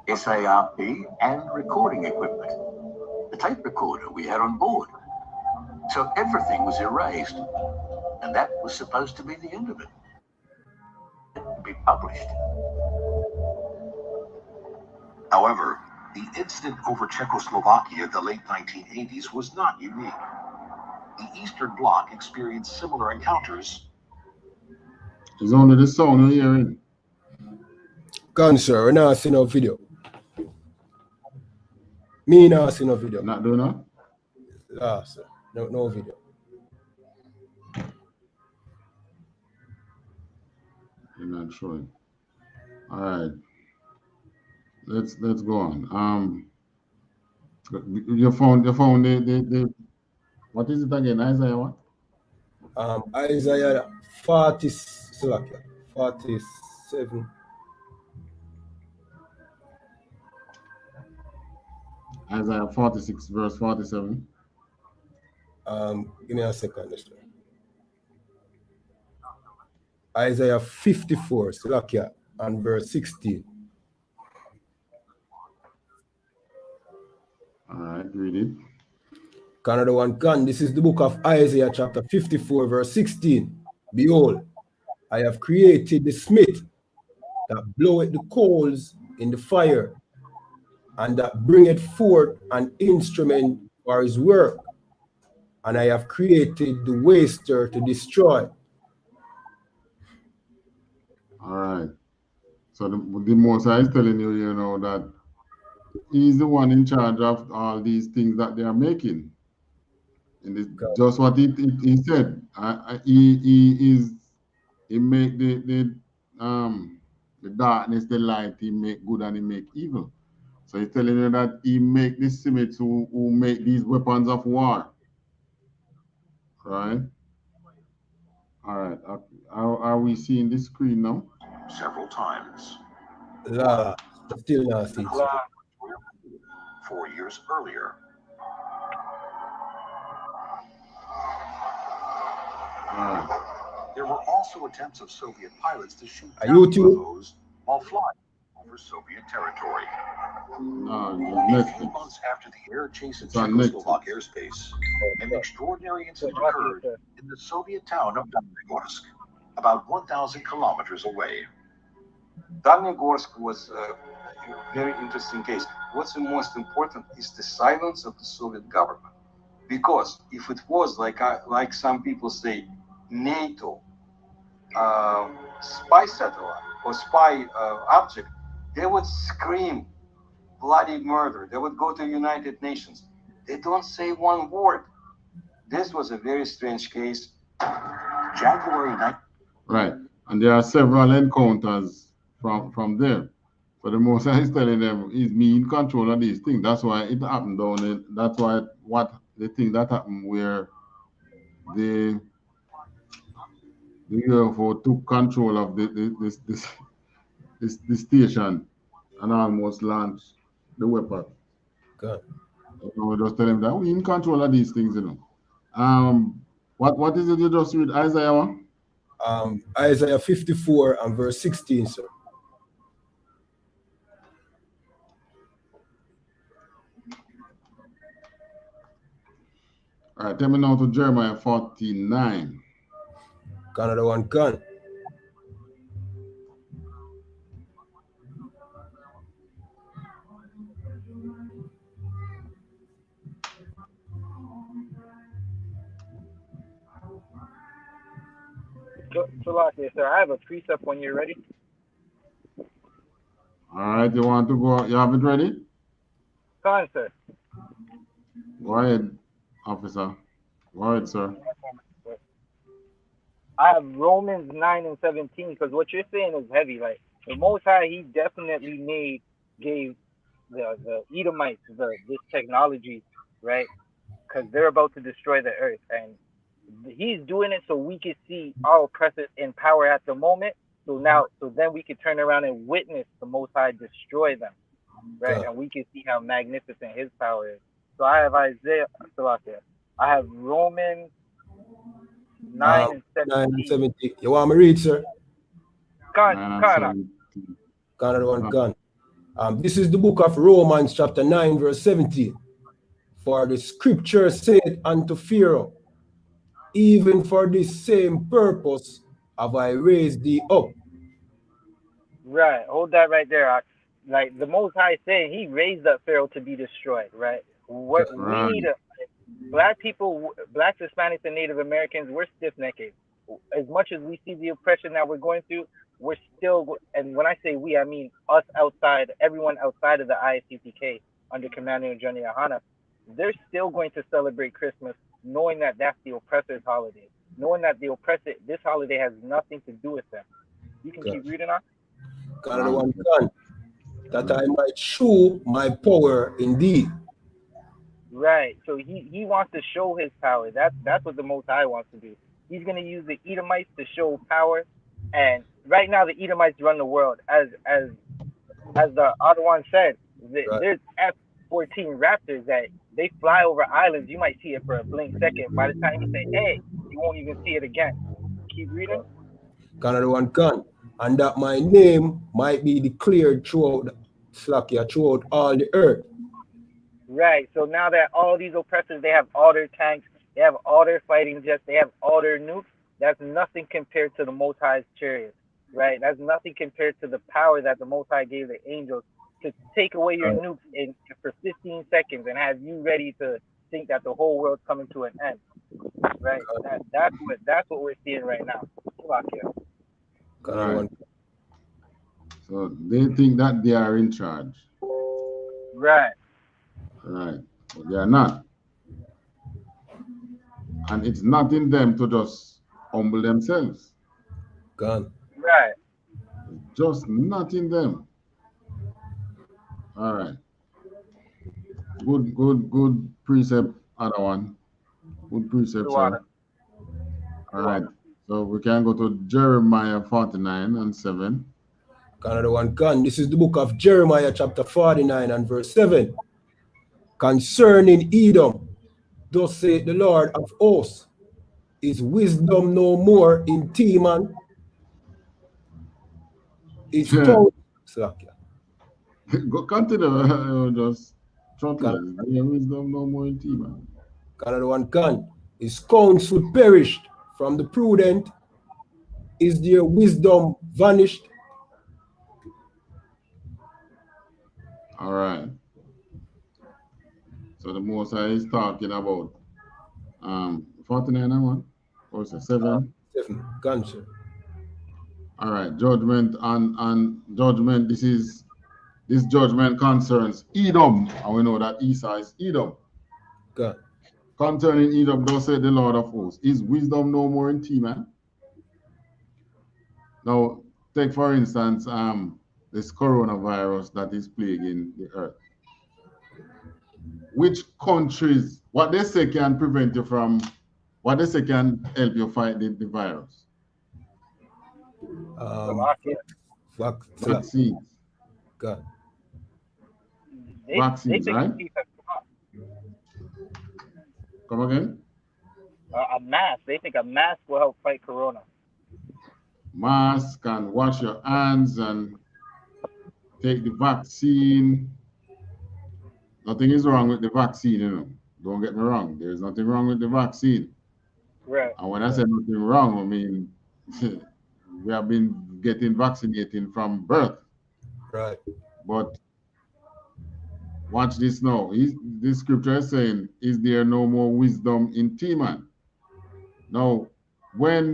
SARP and recording equipment, the tape recorder we had on board. So everything was erased, and that was supposed to be the end of it. To be published. However, the incident over Czechoslovakia in the late 1980s was not unique. The Eastern Bloc experienced similar encounters. It's only the sound you're hearing. Gone, sir. We're not seeing no video. Me not seeing no video. Not doing that? Ah, sir. No video. You're not showing. All right. Let's go on. You found the what is it again? Isaiah what? Isaiah 47. Isaiah 46 verse 47. Give me a second, Mr. Isaiah 54, Slakia, and verse 16. All right, read it. Canada one can. This is the book of Isaiah, chapter 54, verse 16. Behold, I have created the smith that bloweth the coals in the fire, and that bringeth forth an instrument for his work. And I have created the waster to destroy. All right. So the Most High is telling you, you know, that he's the one in charge of all these things that they are making. And it's just what he said. He make the darkness the light. He make good and he make evil. So he's telling you that he make the Semites who make these weapons of war. Right? All right. Are we seeing this screen now? Several times. Still not seen. 4 years earlier. There were also attempts of Soviet pilots to shoot down UFOs while flying over Soviet territory. 18 months after the air chase in Czechoslovak airspace, an extraordinary incident occurred in the Soviet town of Dálnogorsk, about 1,000 kilometers away. Dálnogorsk was a very interesting case. What's the most important is the silence of the Soviet government. Because if it was like some people say, NATO spy satellite or spy object, they would scream bloody murder. They would go to United Nations. They don't say one word. This was a very strange case. January 9th. Right. And there are several encounters from there. So the Most High is telling them he's me in control of these things. That's why it happened down there. That's why the thing that happened where the UFO took control of this station and almost launched the weapon. Good. We just tell him that we in control of these things, you know. What is it you just read, Isaiah? Isaiah 54 and verse 16, sir. All right, tell me now to Jeremiah 49. Canada one can. Salakia, sir, I have a precept when you're ready. All right, you want to go? You have it ready? Go on, sir. Go ahead, officer. Go ahead, sir. I have Romans 9 and 17 because what you're saying is heavy. Like the Most High, he definitely gave the Edomites this technology, right? Because they're about to destroy the earth, and he's doing it so we can see our oppressors in power at the moment. So then we can turn around and witness the Most High destroy them, right? And we can see how magnificent his power is. So I have Isaiah, Salakia. I have Romans 9 and 9 and 17. 17. You want me to read, sir? Kana. This is the book of Romans chapter 9 verse 17. For the scripture said unto Pharaoh, even for this same purpose have I raised thee up. Right. Hold that right there. Like the Most High is saying, He raised up Pharaoh to be destroyed. Right. What we need black people, blacks, Hispanics, and Native Americans, we're stiff-necked. As much as we see the oppression that we're going through, we're still, and when I say we, I mean us outside, everyone outside of the ISUPK under Commanding General YAHANNA, they're still going to celebrate Christmas, knowing that that's the oppressor's holiday, knowing that the oppressor, this holiday has nothing to do with them. You can keep reading on. God of the one God, that I might show my power indeed. Right. So he wants to show his power. That's what the Most High wants to do. He's going to use the Edomites to show power. And right now, the Edomites run the world. As the other one said, there's F-14 Raptors that they fly over islands. You might see it for a blink second. By the time you say, hey, you won't even see it again. Keep reading. God of the one God, and that my name might be declared throughout all the earth. Right. So now that all these oppressors, they have all their tanks, they have all their fighting jets, they have all their nukes, that's nothing compared to the Most High's chariots, right? That's nothing compared to the power that the Most High gave the angels to take away your nukes for 15 seconds and have you ready to think that the whole world's coming to an end, right? That's what we're seeing right now. Right. So they think that they are in charge. Right. Right. But they are not. And it's not in them to just humble themselves. God. Right. It's just not in them. All right. Good precept, other one. Good precept, sir. All right. So we can go to Jeremiah 49 and 7. Another one can. This is the book of Jeremiah chapter 49 and verse 7. Concerning Edom, thus saith the Lord of hosts, is wisdom no more in Teman? Is tongue Go continue. Just shortly. Wisdom no more in Teman. Another one can. His counsel perished from the prudent. Is their wisdom vanished? All right. So the Most High is talking about 49 and 1. Or is it 7? 7. Gotcha. All right. Judgment and judgment. This judgment concerns Edom. And we know that Esau is Edom. God. Concerning Edom, thus said the Lord of hosts, is wisdom no more in Teman? Now, take for instance, this coronavirus that is plaguing the earth. Which countries, what they say can prevent you from, what they say can help you fight the virus? Vaccines. God. Vaccines, right? Come again? A mask. They think a mask will help fight corona. Mask and wash your hands and take the vaccine. Nothing is wrong with the vaccine, you know. Don't get me wrong. There's nothing wrong with the vaccine. Right. And when I say nothing wrong, I mean we have been getting vaccinated from birth. Right. But watch this now. This scripture is saying, is there no more wisdom in Teman? Now, which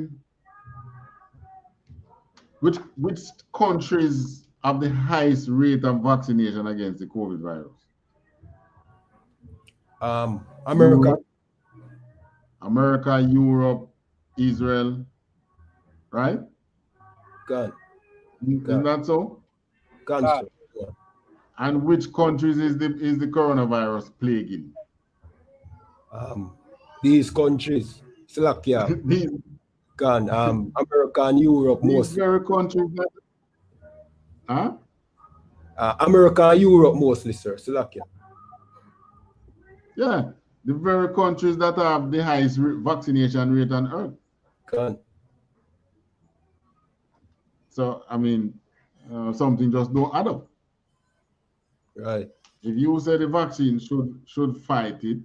countries have the highest rate of vaccination against the COVID virus? America, Europe, Israel, right? God. Isn't that so? God. And which countries is the coronavirus plaguing? These countries, Slovakia, America and Europe mostly. Very countries that, America and Europe mostly, sir. Slovakia. Yeah, the very countries that have the highest vaccination rate on earth. God. So, I mean, something just don't add up. Right. If you say the vaccine should fight it,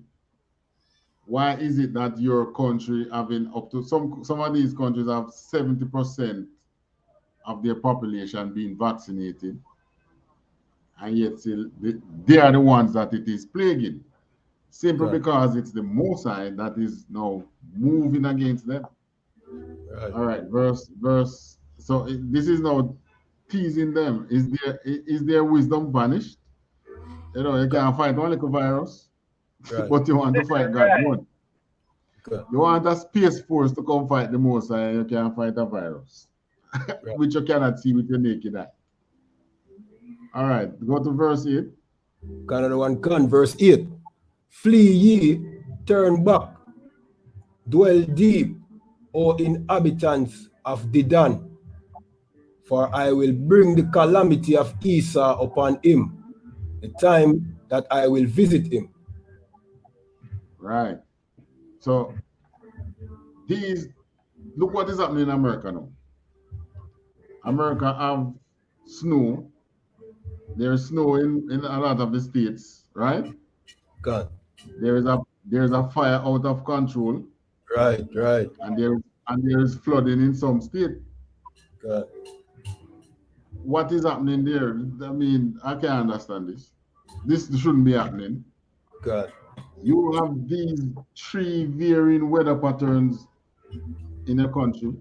why is it that your country having up to some of these countries have 70% of their population being vaccinated, and yet still they are the ones that it is plaguing, simply Right. because it's the Most High that is now moving against them. Right. All right, verse. So this is now teasing them. Is their wisdom vanished? You know, you can't fight one little virus, Right. but you want to fight God one. Good. You want a space force to come fight the Most High, you can't fight a virus, Right. which you cannot see with your naked eye. All right, go to verse 8. Another one can, verse 8. Flee ye, turn back, dwell deep, O inhabitants of Dedan, for I will bring the calamity of Esau upon him, the time that I will visit him. Right. So look what is happening in America now. America have snow. There's snow in a lot of the states, right? God. There's a fire out of control. Right. And there is flooding in some state. God. What is happening there? I mean, I can't understand this. This shouldn't be happening. God. You have these three varying weather patterns in a country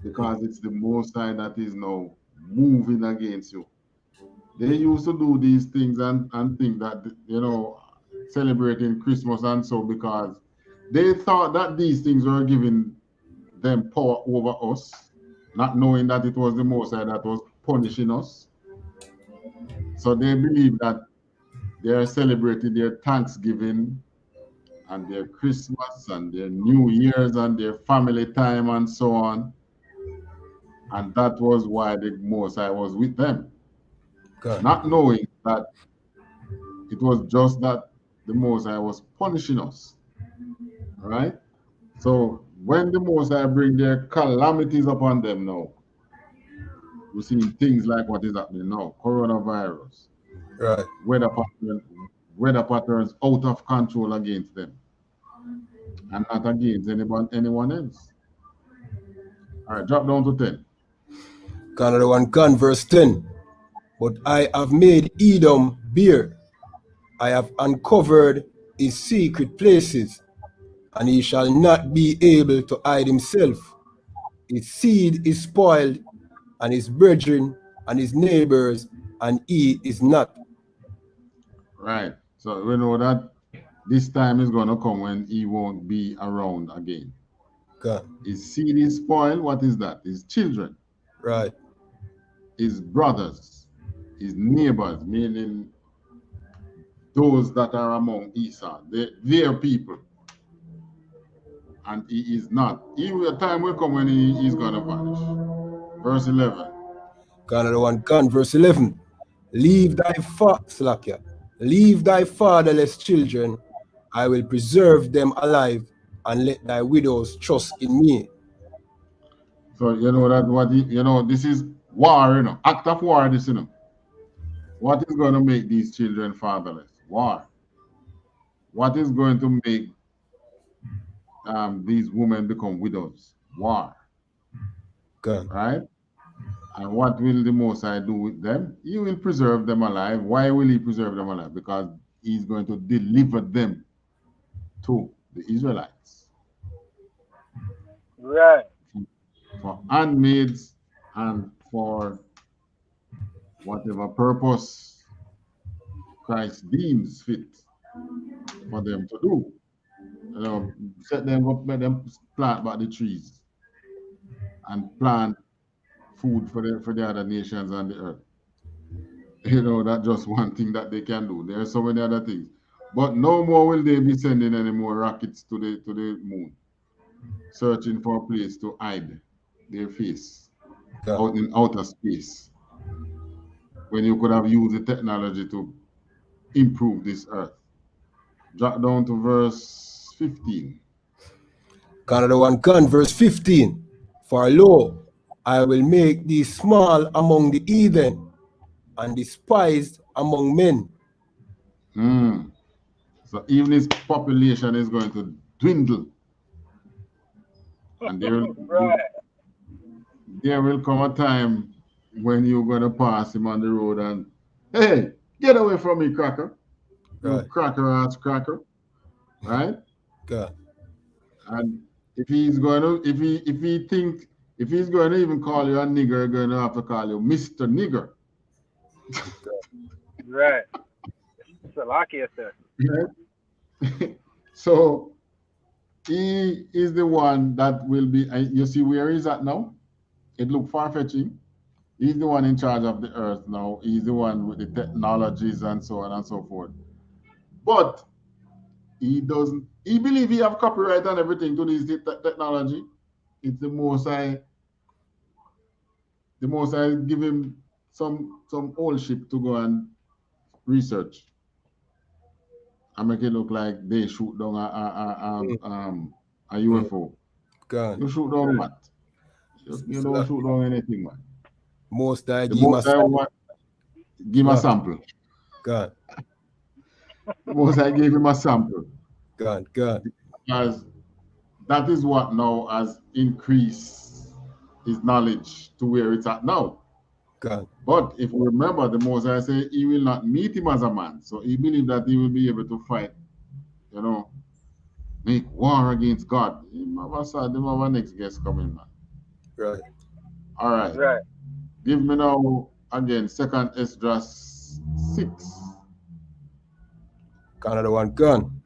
because it's the Most High that is now moving against you. They used to do these things and think that, you know, celebrating Christmas and so, because they thought that these things were giving them power over us, not knowing that it was the Most High that was punishing us. So they believe that they are celebrating their Thanksgiving and their Christmas and their New Year's and their family time and so on. And that was why the Most High was with them. God. Not knowing that it was just that the Most High was punishing us. Right? So when the Most High bring their calamities upon them now, we're seeing things like what is happening now, coronavirus, Right. weather patterns out of control against them, and not against anyone else. All right, drop down to 10. Another one can, verse 10. But I have made Edom bare. I have uncovered his secret places, and he shall not be able to hide himself. His seed is spoiled, and his brethren and his neighbors, and he is not. Right. So we know that this time is going to come when he won't be around again. God. His seed is spoiled. What is that? His children. Right. His brothers. His neighbors, meaning those that are among Esau. Their people. And he is not. A time will come when he is going to vanish. Verse 11. Another one can, verse 11. Leave thy fatherless children, I will preserve them alive, and let thy widows trust in me. So you know that this is war, act of war, this, What is going to make these children fatherless? War. What is going to make these women become widows? War. God. Right? And what will the Most High do with them? He will preserve them alive. Why will he preserve them alive? Because he's going to deliver them to the Israelites. Right. For handmaids and for whatever purpose Christ deems fit for them to do. Set them up, let them plant back the trees and plant food for the other nations on the earth. That's just one thing that they can do. There are so many other things. But no more will they be sending any more rockets to the moon, searching for a place to hide their face out in outer space, when you could have used the technology to improve this earth. Drop down to verse 15. Canada 1 Gun, verse 15. For lo, I will make thee small among the heathen, and despised among men. So even his population is going to dwindle. And there will come a time when you're going to pass him on the road and, hey, get away from me, cracker. Right. You cracker-ass cracker. Right? God. And if he's going to, if he's going to even call you a nigger, he's going to have to call you Mr. Nigger. Right. Salakia, sir. Right? So he is the one that will be, you see where he's at now? It looked far-fetching. He's the one in charge of the earth now. He's the one with the technologies and so on and so forth. But he doesn't, he believes he have copyright and everything to this technology. It's the most I give him some old ship to go and research. I make it look like they shoot down a UFO. God. You shoot down what? You don't shoot down anything, man. Most I give give him a sample. God. Most I gave him a sample. God. Because that is what now has increased his knowledge to where it's at now. God. But if you remember, the Most I say he will not meet him as a man. So he believed that he will be able to fight, make war against God. Him have a next guest coming, man. Right. All right. Right. Give me now again 2nd Esdras 6. Canada 1 Gun.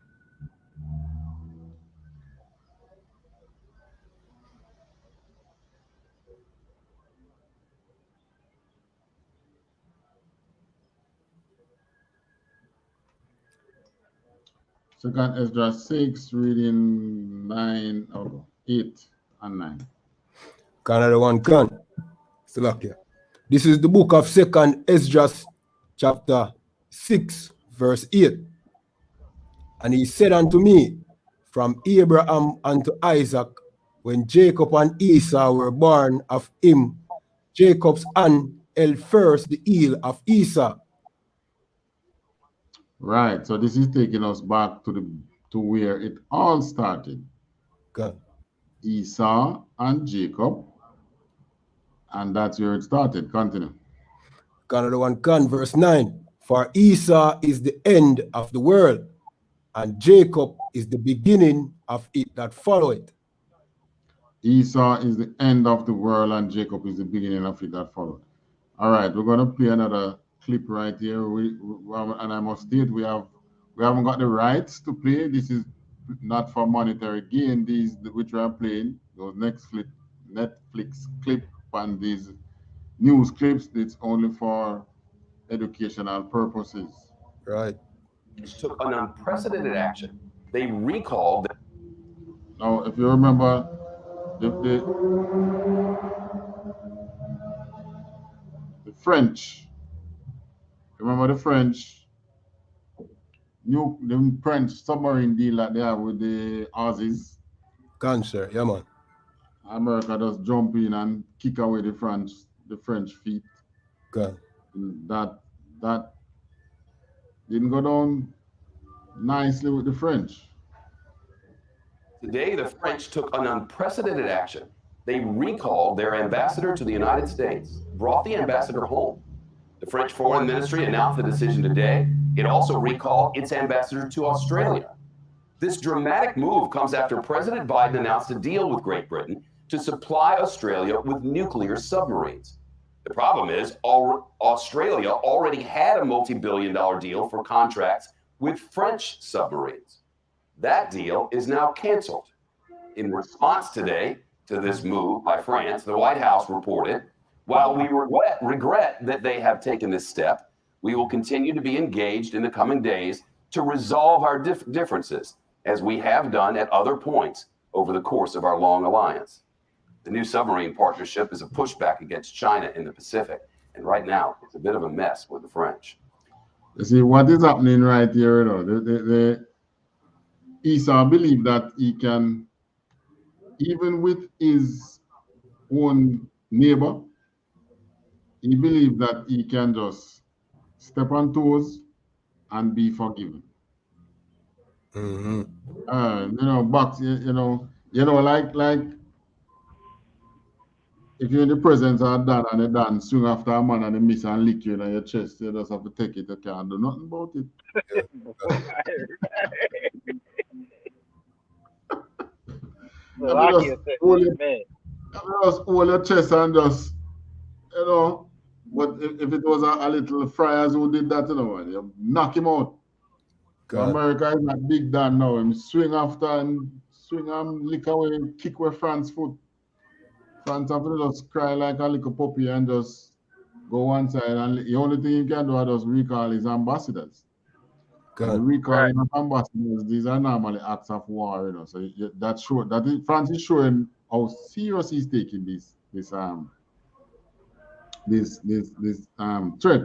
Second Esdras 6, reading 8 and 9. Canada 1 Gun. Salakia. This is the book of 2nd Esdras, chapter 6, verse 8. And he said unto me, from Abraham unto Isaac, when Jacob and Esau were born of him, Jacob's hand held first the heel of Esau. Right. So this is taking us back to where it all started. God. Esau and Jacob. And that's where it started. Continue. Canada 1 Gun, verse 9. For Esau is the end of the world, and Jacob is the beginning of it that follow it. Esau is the end of the world, and Jacob is the beginning of it that followed. All right, we're going to play another clip right here. And I must state we haven't got the rights to play. This is not for monetary gain. These which we are playing, those Netflix clip and these news clips, it's only for educational purposes. Right. Took an unprecedented action. They recalled. Now, if you remember, the French. Remember the French? The French submarine deal that they have with the Aussies. Cancer, yeah, man. America just jump in and kick away the French feet. God. That didn't go down nicely with the French. Today, the French took an unprecedented action. They recalled their ambassador to the United States, brought the ambassador home. The French Foreign Ministry announced the decision today. It also recalled its ambassador to Australia. This dramatic move comes after President Biden announced a deal with Great Britain to supply Australia with nuclear submarines. The problem is, Australia already had a multi-billion-dollar deal for contracts with French submarines. That deal is now canceled. In response today to this move by France, the White House reported, while we regret that they have taken this step, we will continue to be engaged in the coming days to resolve our differences, as we have done at other points over the course of our long alliance. The new submarine partnership is a pushback against China in the Pacific, and right now it's a bit of a mess with the French. You see what is happening right here, Esau believed that he can, even with his own neighbor, he believed that he can just step on toes and be forgiven. You know, but you know, like if you're in the presence of Dan and the Dan swing after a man and they miss and lick you in your chest, you just have to take it. You can't do nothing about it. Just hold your chest and just, you know. But if it was a little friars who did that, you know, you knock him out. America is not big Dan now. Him swing after and swing and lick away and kick with France's foot. France have to just cry like a little puppy and just go one side. And the only thing you can do is just recall his ambassadors. Recalling ambassadors, these are normally acts of war, you know. So that's sure that France is showing how serious he's taking this threat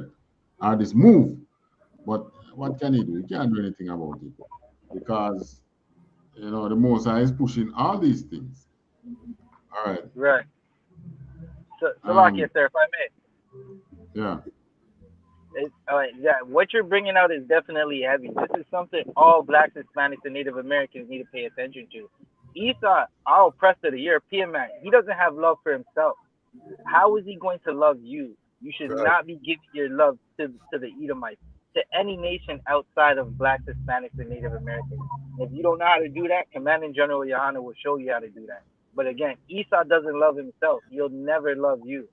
or this move. But what can he do? He can't do anything about it because, you know, the Most High is pushing all these things. All right. Right. So Salakia, sir, if I may. Yeah. What you're bringing out is definitely heavy. This is something all Blacks, Hispanics, and Native Americans need to pay attention to. Esau, our oppressor, the European man, he doesn't have love for himself. How is he going to love you? You should not be giving your love to the Edomites, to any nation outside of Blacks, Hispanics, and Native Americans. If you don't know how to do that, Commanding General YAHANNA will show you how to do that. But again, Esau doesn't love himself. He'll never love you.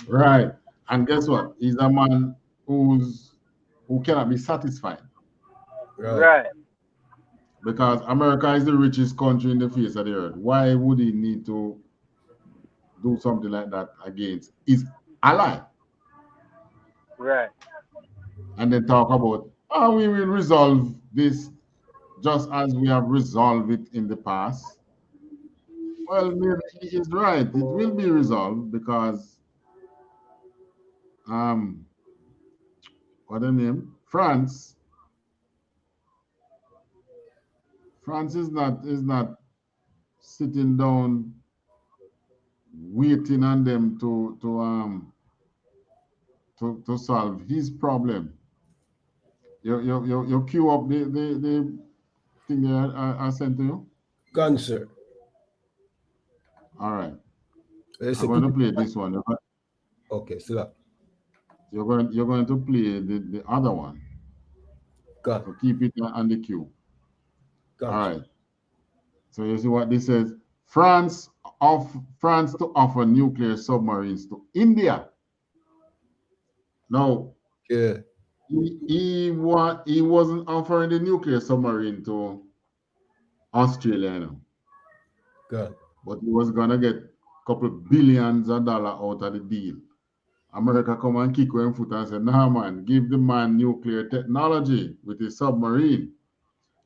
Right. And guess what? He's a man who cannot be satisfied. Right. Because America is the richest country in the face of the earth. Why would he need to do something like that against his ally? Right. And then talk about, we will resolve this just as we have resolved it in the past. Well, maybe he is right. It will be resolved because what the name? France is not sitting down waiting on them to solve his problem. You queue up the thing I sent to you? Gone, sir. All right. I'm going to play this one. Okay, so you're going to play the other one. Got so keep it on the queue. Got All right. So you see what this says? France to offer nuclear submarines to India. Now, he wasn't offering the nuclear submarine to Australia, you know. Good. But he was gonna get a couple of billions of dollars out of the deal. America come and kick him foot and say, nah man, give the man nuclear technology with his submarine.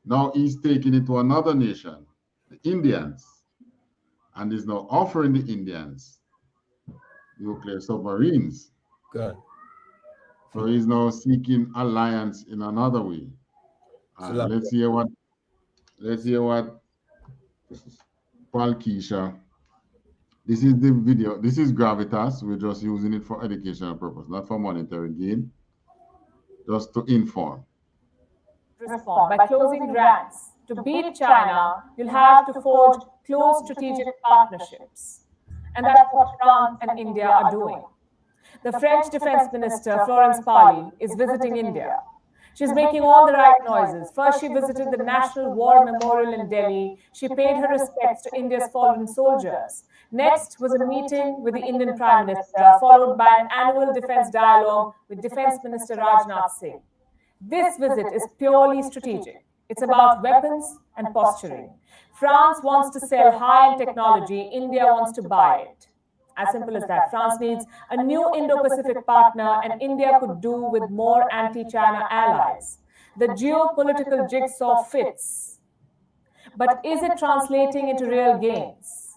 Now he's taking it to another nation, the Indians, and is now offering the Indians nuclear submarines. Good. So he's now seeking alliance in another way. Let's hear what Paul Keisha. This is the video. This is Gravitas. We're just using it for educational purpose, not for monetary gain. Just to inform. Respond by closing ranks. To beat China, you'll have to forge close strategic partnerships. And that's what France and India are doing. The French Defense Minister, Florence Parly, is visiting India. She's making all the right noises. First, she visited the National War Memorial in Delhi. She paid her respects to India's fallen soldiers. Next was a meeting with the Indian Prime Minister, followed by an annual defense dialogue with Defense Minister Rajnath Singh. This visit is purely strategic. It's about weapons and posturing. France wants to sell high-end technology. India wants to buy it. As simple as that. France needs a new Indo-Pacific partner, and India could do with more anti-China allies. The geopolitical jigsaw fits. But is it translating into real gains?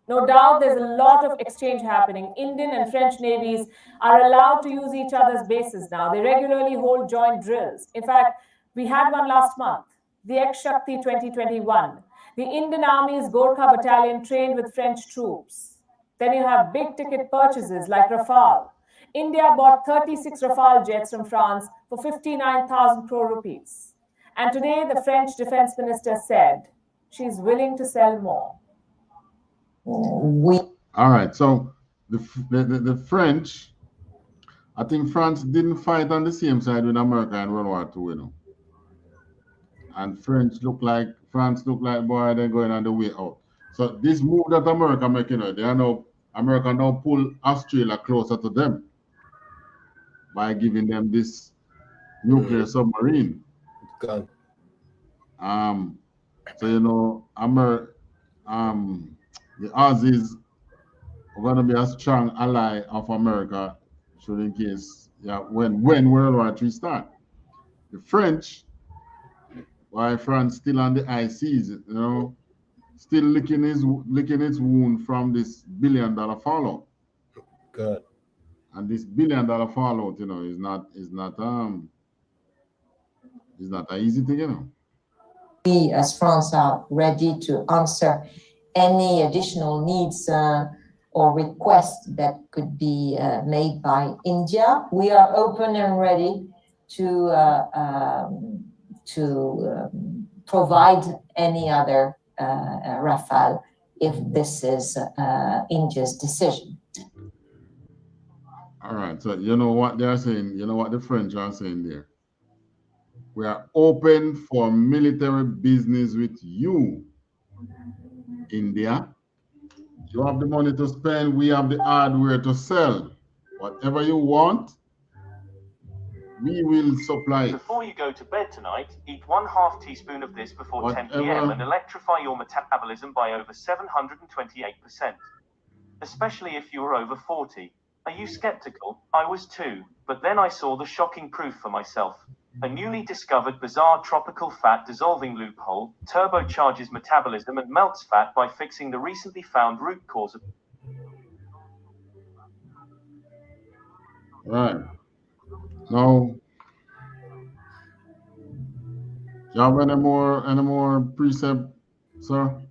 No doubt there's a lot of exchange happening. Indian and French navies are allowed to use each other's bases now. They regularly hold joint drills. In fact, We had one last month, the Ek-Shakti 2021. The Indian Army's Gorkha Battalion trained with French troops. Then you have big-ticket purchases like Rafale. India bought 36 Rafale jets from France for 59,000 crore rupees. And today, the French defense minister said she's willing to sell more. All right, so the French, I think France didn't fight on the same side with America in World War II, you know. And France look like boy, they're going on the way out. So this move that America making, you know, America now pull Australia closer to them by giving them this nuclear submarine. God. So you know, the Aussies are going to be a strong ally of America, should in case, yeah, when World War III start. The French, why France still on the high seas, you know, still licking its wound from this $1 billion fallout. Good. And this $1 billion fallout, you know, is not an easy thing, you know. We as France are ready to answer any additional needs or requests that could be made by India. We are open and ready to provide any other Rafale if this is India's decision. All right, so you know what they're saying, you know what the French are saying there. We are open for military business with you, India. You have the money to spend, we have the hardware to sell. Whatever you want, we will supply it. Before you go to bed tonight, eat 1/2 teaspoon of this before 10 p.m. and electrify your metabolism by over 728%. Especially if you are over 40. Are you skeptical? I was too, but then I saw the shocking proof for myself. A newly discovered bizarre tropical fat dissolving loophole turbocharges metabolism and melts fat by fixing the recently found root cause of. Right. Now, do you have any more precept, sir?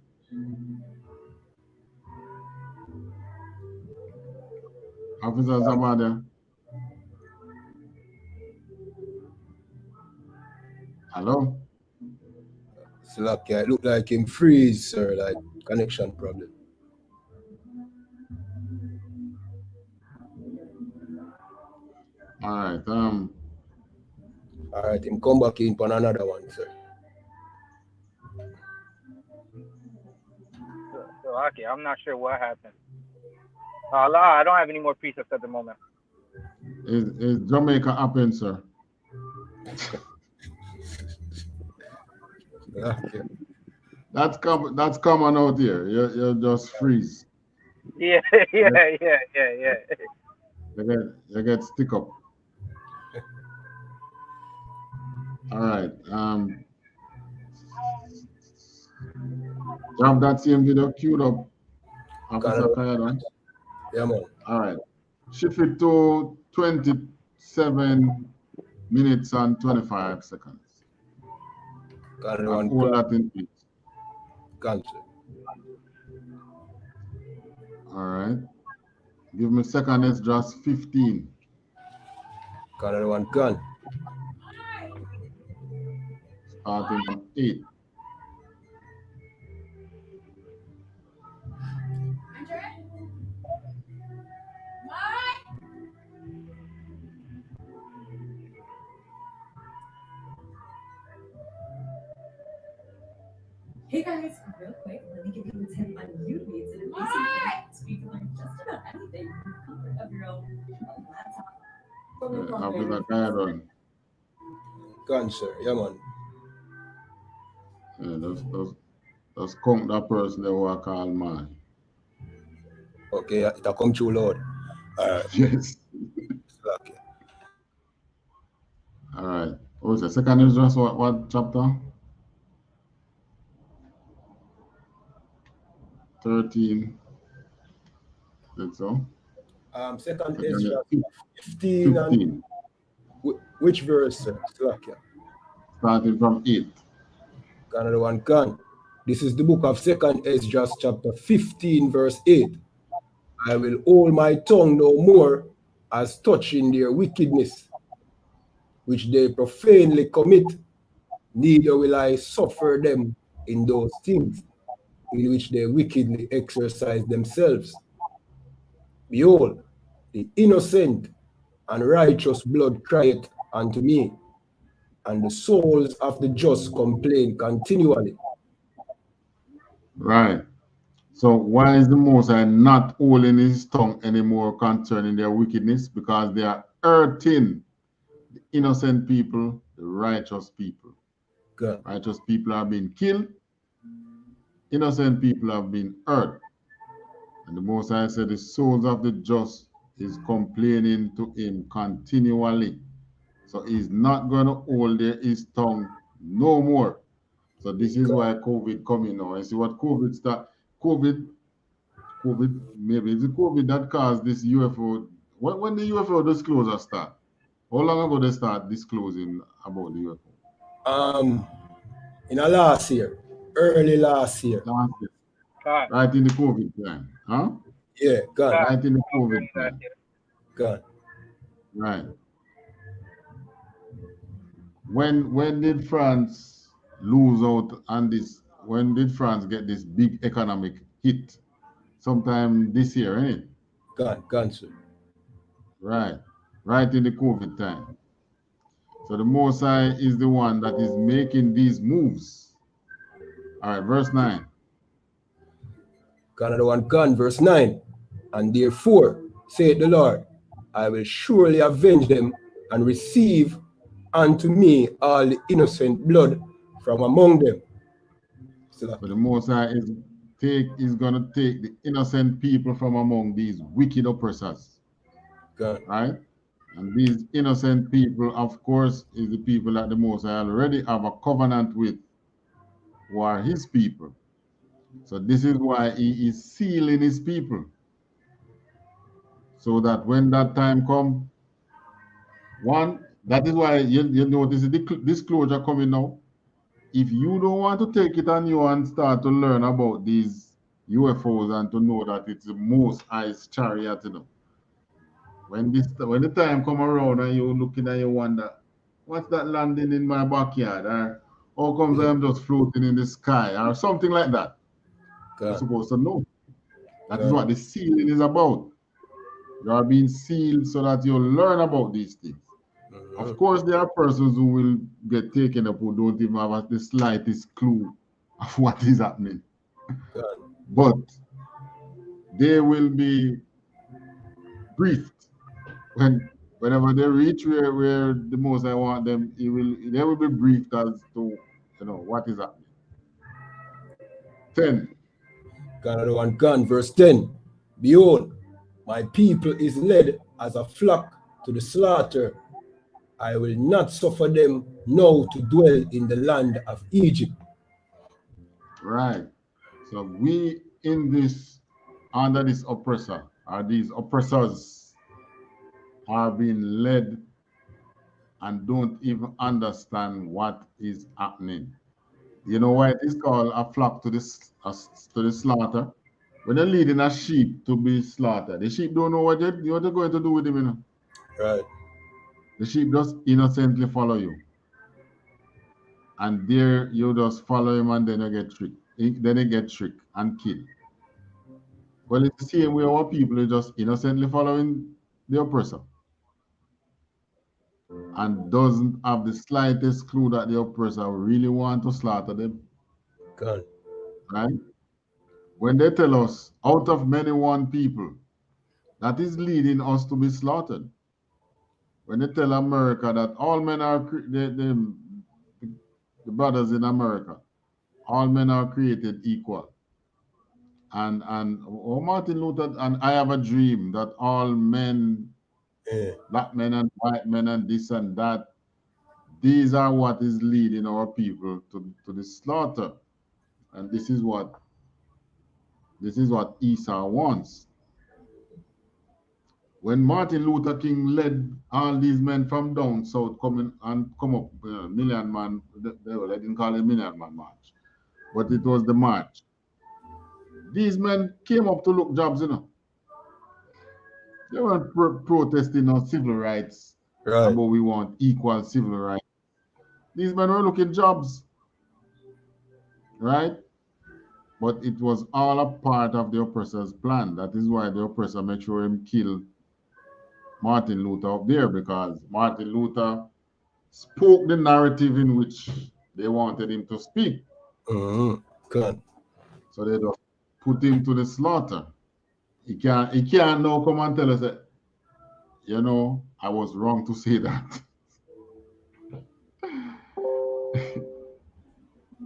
Officer Zabada. Hello? Slack, yeah, it looked like him freeze, sir, like connection problem. All right, him come back in for another one, sir. So okay, I'm not sure what happened. I don't have any more precepts at the moment. Is Jamaica happen, sir? Okay. That's common out here. You just freeze. Yeah. You get stick up. All right. You have that same video queued up, Officer Kayadon? Yeah, man. All right. Shift it to 27 minutes and 25 seconds. Hold that in peace. Gotcha. All right. Give me second, it's just 15. Another one gun. Starting from 8. Hey guys, real quick, let me give you a tip on Udemy. It's an amazing place for you to learn just about anything from the comfort of your own laptop. Gun, sir. Yeah, man. Yeah, that's count that person that will call mine. Okay, it'll come through, Lord. Yes. Okay. All right. What was the second is just what chapter? 13. That's all. Second is 15. And which verse, sir? Slack, yeah. starting from 8. Another one can. This is the book of 2nd Esdras chapter 15 verse 8. I will hold my tongue no more as touching their wickedness, which they profanely commit, neither will I suffer them in those things in which they wickedly exercise themselves. Behold, the innocent and righteous blood crieth unto me, and the souls of the just complain continually. Right. So why is the Most High not holding his tongue anymore concerning their wickedness? Because they are hurting the innocent people, the righteous people. Good. Righteous people are being killed. Innocent people have been hurt. And the Most High said the souls of the just is complaining to him continually. So he's not going to hold his tongue no more. So this is why COVID coming now. You see what COVID start? COVID, maybe it's the COVID that caused this UFO. When the UFO disclosure start? How long ago they start disclosing about the UFO? In a last year, early last year. Last year. Right in the COVID time, huh? Yeah, gone. Right in the COVID time. Gone. Right. When did France lose out on this? When did France get this big economic hit? Sometime this year, ain't it? Gone, sir. Right. Right in the COVID time. So the Most High is the one that is making these moves. All right, verse 9. Another one gone, verse 9. And therefore, saith the Lord, I will surely avenge them and receive unto me all the innocent blood from among them. So the Most High is going to take the innocent people from among these wicked oppressors. God. Right? And these innocent people, of course, is the people that the Most High already have a covenant with, who are his people. So this is why he is sealing his people. So that when that time comes, that is why you notice the disclosure coming now. If you don't want to take it on you and start to learn about these UFOs and to know that it's the Most High's chariot, you know, when the time come around and you're looking and you wonder, what's that landing in my backyard? Or how comes I'm just floating in the sky? Or something like that. You're supposed to know. That is what the sealing is about. You are being sealed so that you'll learn about these things. Of course, there are persons who will get taken up who don't even have the slightest clue of what is happening. But they will be briefed whenever they reach where the Most I want them. They will be briefed as to what is happening. 10. Another one gone, verse 10. Behold, my people is led as a flock to the slaughter. I will not suffer them now to dwell in the land of Egypt. Right. So we under this oppressor, are these oppressors are being led and don't even understand what is happening. You know why it is called a flock to the slaughter? When they're leading a sheep to be slaughtered, the sheep don't know what they're going to do with him, you know. Right. The sheep just innocently follow you. And there you just follow him and then you get tricked. Then they get tricked and killed. Well, it's the same way our people are just innocently following the oppressor. And doesn't have the slightest clue that the oppressor really want to slaughter them. God. Right? When they tell us, out of many one people, that is leading us to be slaughtered. When they tell America that all men are, the brothers in America, all men are created equal. And Martin Luther, and I have a dream that all men, black men and white men and this and that, these are what is leading our people to the slaughter. And this is what Esau wants. when Martin Luther King led all these men from down south come up, Million Man, they didn't call it Million Man March, but it was the march. These men came up to look jobs, you know. They weren't protesting on civil rights, right, about we want equal civil rights. These men were looking jobs, right? But it was all a part of the oppressor's plan. That is why the oppressor made sure him kill Martin Luther up there, because Martin Luther spoke the narrative in which they wanted him to speak. Good. So they just put him to the slaughter. He can't now come and tell us that, you know, I was wrong to say that.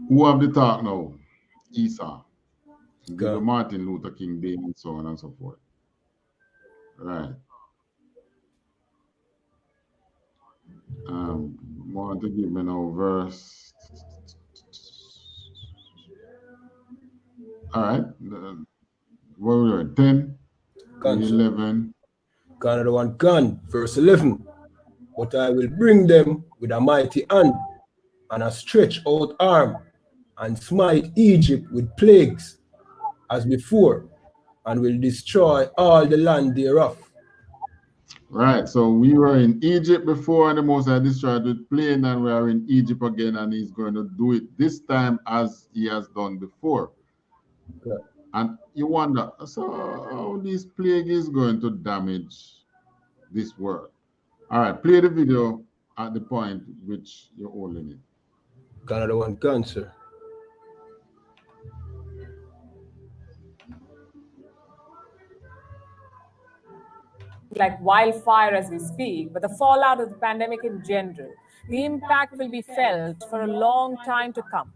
Who have the talk now? Esau. Give the Martin Luther King Day and so on and so forth. Right. Want to give me now verse. All right. Where we were 10, 11. Another one, gun, verse 11. But I will bring them with a mighty hand and a stretched out arm, and smite Egypt with plagues as before, and will destroy all the land thereof. Right, so we were in Egypt before, and the Most High destroyed with plague, and we are in Egypt again, and he's going to do it this time as he has done before. Yeah. And you wonder, so how this plague is going to damage this world? All right, play the video at the point which you're holding it. Another one, gun, sir. Like wildfire as we speak, but the fallout of the pandemic in general, the impact will be felt for a long time to come.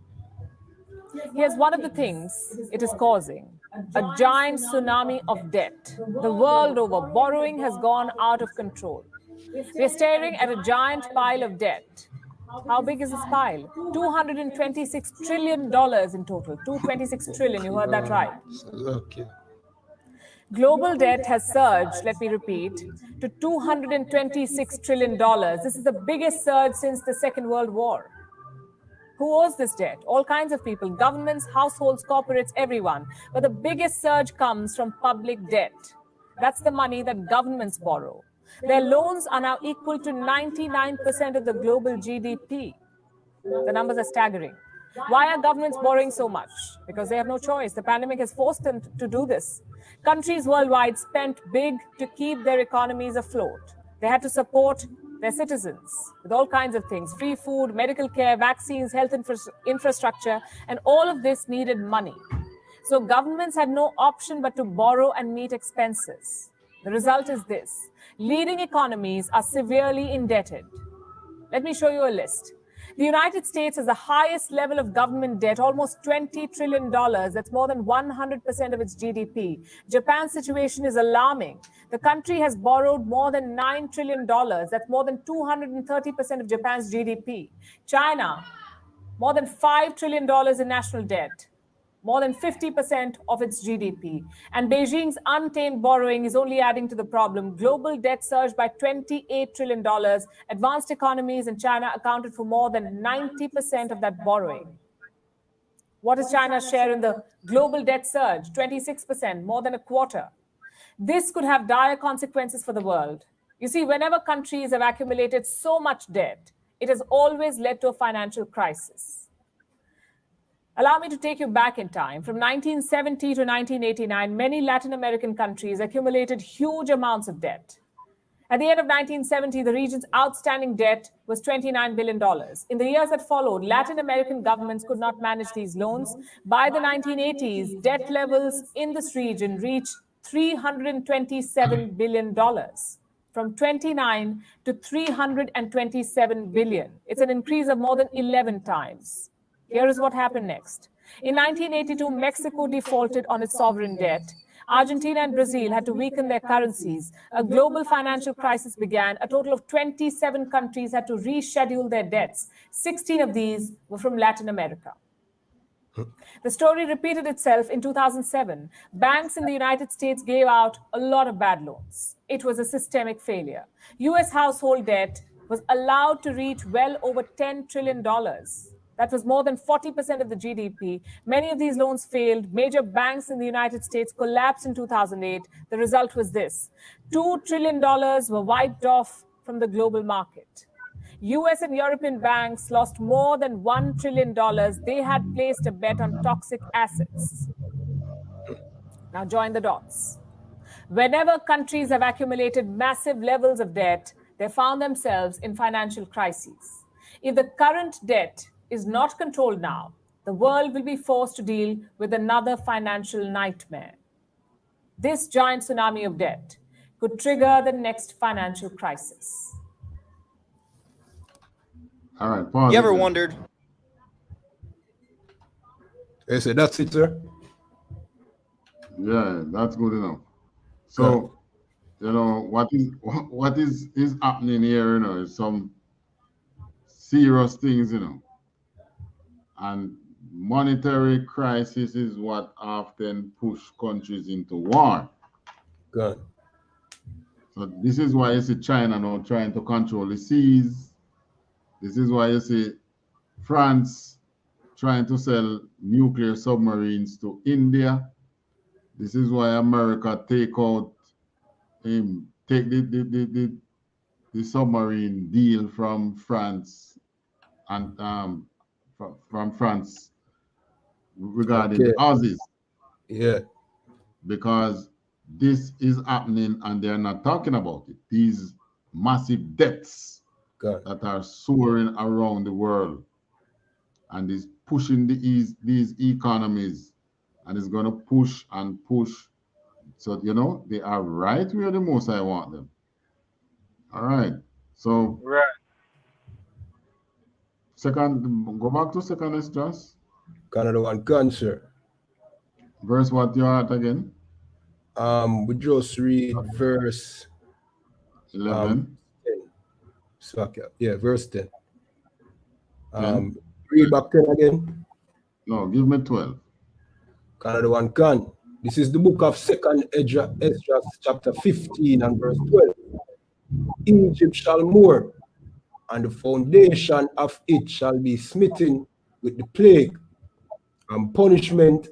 Here's one of the things it is causing: a giant tsunami of debt. The world over, borrowing has gone out of control. We're staring at a giant pile of debt. How big is this pile? $226 trillion in total. 226 trillion, you heard that right. Okay. Global debt has surged, let me repeat, to $226 trillion. This is the biggest surge since the Second World War. Who owes this debt? All kinds of people, governments, households, corporates, everyone. But the biggest surge comes from public debt. That's the money that governments borrow. Their loans are now equal to 99% of the global GDP. The numbers are staggering. Why are governments borrowing so much? Because they have no choice. The pandemic has forced them to do this. Countries worldwide spent big to keep their economies afloat. They had to support their citizens with all kinds of things: free food, medical care, vaccines, health infrastructure, and all of this needed money. So governments had no option but to borrow and meet expenses. The result is this: leading economies are severely indebted. Let me show you a list. The United States has the highest level of government debt, almost $20 trillion. That's more than 100% of its GDP. Japan's situation is alarming. The country has borrowed more than $9 trillion. That's more than 230% of Japan's GDP. China, more than $5 trillion in national debt, more than 50% of its GDP. And Beijing's untamed borrowing is only adding to the problem. Global debt surged by $28 trillion. Advanced economies in China accounted for more than 90% of that borrowing. What is China's share in the global debt surge? 26%, more than a quarter. This could have dire consequences for the world. You see, whenever countries have accumulated so much debt, it has always led to a financial crisis. Allow me to take you back in time. From 1970 to 1989, many Latin American countries accumulated huge amounts of debt. At the end of 1970, the region's outstanding debt was $29 billion. In the years that followed, Latin American governments could not manage these loans. By the 1980s, debt levels in this region reached $327 billion. From 29 to 327 billion. It's an increase of more than 11 times. Here is what happened next. In 1982, Mexico defaulted on its sovereign debt. Argentina and Brazil had to weaken their currencies. A global financial crisis began. A total of 27 countries had to reschedule their debts. 16 of these were from Latin America. The story repeated itself in 2007. Banks in the United States gave out a lot of bad loans. It was a systemic failure. US household debt was allowed to reach well over $10 trillion. That was more than 40% of the GDP. Many of these loans failed. Major banks in the United States collapsed in 2008. The result was this: $2 trillion were wiped off from the global market. US and European banks lost more than $1 trillion. They had placed a bet on toxic assets. Now join the dots. Whenever countries have accumulated massive levels of debt, they found themselves in financial crises. If the current debt is not controlled now, the world will be forced to deal with another financial nightmare. This giant tsunami of debt could trigger the next financial crisis. All right, pause. You ever wondered? I said, that's it, sir. Yeah, that's good enough. So, you know, what is happening here, you know, is some serious things, you know. And monetary crisis is what often push countries into war. Good. So this is why you see China now trying to control the seas. This is why you see France trying to sell nuclear submarines to India. This is why America take the submarine deal from France and from France regarding the Aussies. Yeah. Because this is happening and they're not talking about it. These massive debts that are soaring around the world and is pushing these economies, and is going to push and push. So, you know, they are right where the most I want them. All right. So, second, go back to second Esdras. Canada one cancer. Verse what you at again? We just read verse 11. 10. So, yeah, verse 10. Read back 10 again. No, give me 12. Canada one can. This is the book of second Esdras chapter 15 and verse 12. Egypt shall mourn, and the foundation of it shall be smitten with the plague and punishment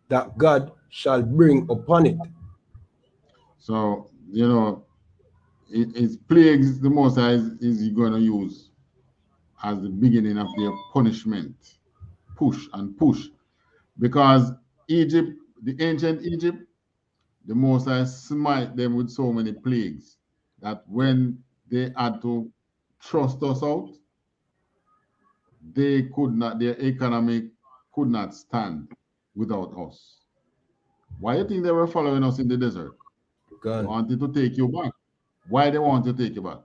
that God shall bring upon it. So, you know, it's plagues the most is going to use as the beginning of their punishment. Push and push. Because Egypt, the ancient Egypt, the Most High smite them with so many plagues that when they had to thrust us out, they could not, their economy could not stand without us. Why do you think they were following us in the desert? They wanted to take you back. Why they want to take you back?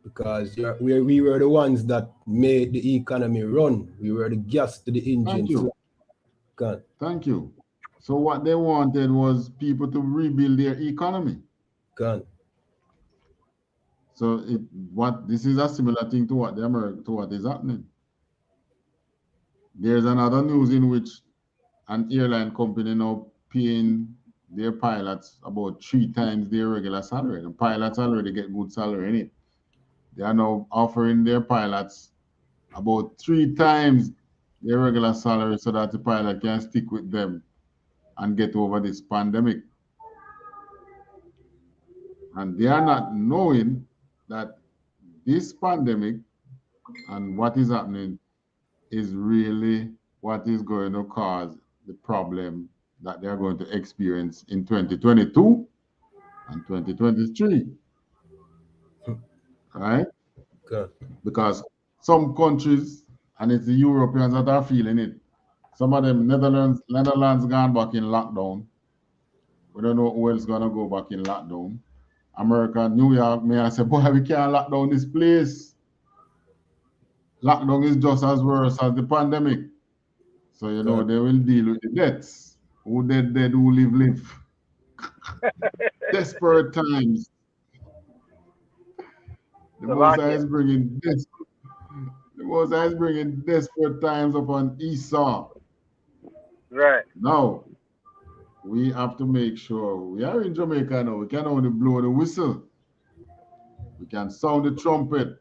Because we were the ones that made the economy run. We were the gas to the engine. Thank you. God. Thank you. So what they wanted was people to rebuild their economy. God. So this is a similar thing to what is happening. There's another news in which an airline company now paying their pilots about 3 times their regular salary. The pilots already get good salary in it. They are now offering their pilots about 3 times their regular salary so that the pilot can stick with them and get over this pandemic. And they are not knowing that this pandemic and what is happening is really what is going to cause the problem that they are going to experience in 2022 and 2023. Right? Good. Because some countries, and it's the Europeans that are feeling it. Some of them, Netherlands gone back in lockdown. We don't know who else is going to go back in lockdown. America, New York, may I say, boy, we can't lock down this place. Lockdown is just as worse as the pandemic. So, you know, they will deal with the deaths. Who dead, who live. Desperate times. The Most High is bringing The Most High is bringing desperate times upon Esau. Right. Now, we have to make sure we are in Jamaica now. We can only blow the whistle. We can sound the trumpet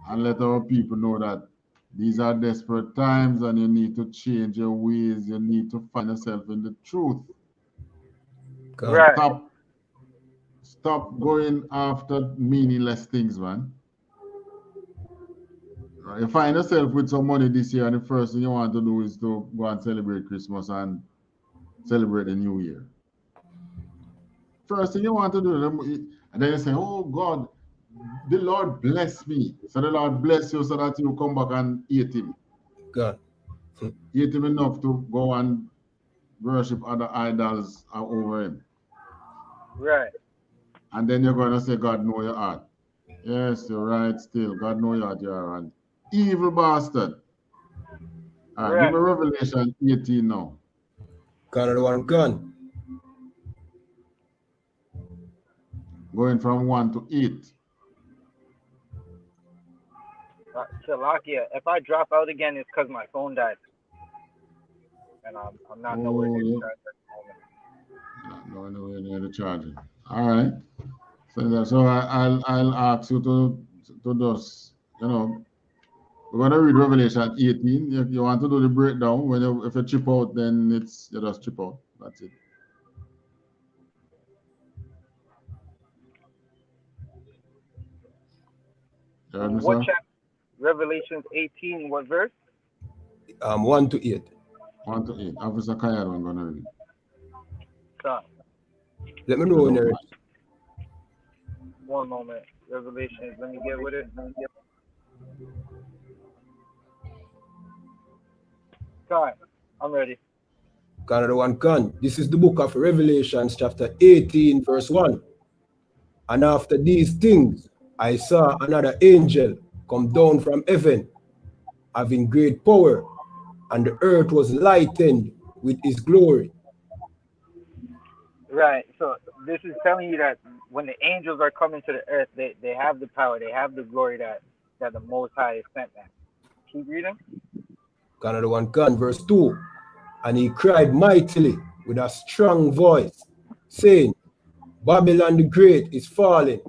and let our people know that these are desperate times and you need to change your ways. You need to find yourself in the truth. Right. Stop going after meaningless things, man. You find yourself with some money this year, and the first thing you want to do is to go and celebrate Christmas and celebrate the New Year. First thing you want to do, and then you say, oh God, the Lord bless me. So the Lord bless you so that you come back and eat him. God. Eat him enough to go and worship other idols over him. Right. And then you're going to say, God know your heart. Yes, you're right still. God know your heart. You're an evil bastard. All right, give me Revelation 18 now. Got one gun. Going from 1 to 8. Shalakia, if I drop out again, it's because my phone died. And I'm not nowhere near the charger at the moment. Nowhere near the charger. All right. So I'll ask you to just, we're going to read Revelation 18. You want to do the breakdown. If you chip out, then you just chip out. That's it. You heard me, What sir? chapter? Revelations 18, what verse? 1 to 8. 1 to 8. Officer Kayado, I'm going to read. Stop. Let me know when you're ready. One moment. Revelations, let me get with it. Time. I'm ready. Canada one gun. This is the book of Revelations, chapter 18, verse 1. And after these things, I saw another angel come down from heaven, having great power, and the earth was lightened with his glory. Right. So this is telling you that when the angels are coming to the earth, they have the power, they have the glory that the Most High has sent them. Keep reading. Canada one gun, verse 2. And he cried mightily with a strong voice, saying, Babylon the Great is fallen,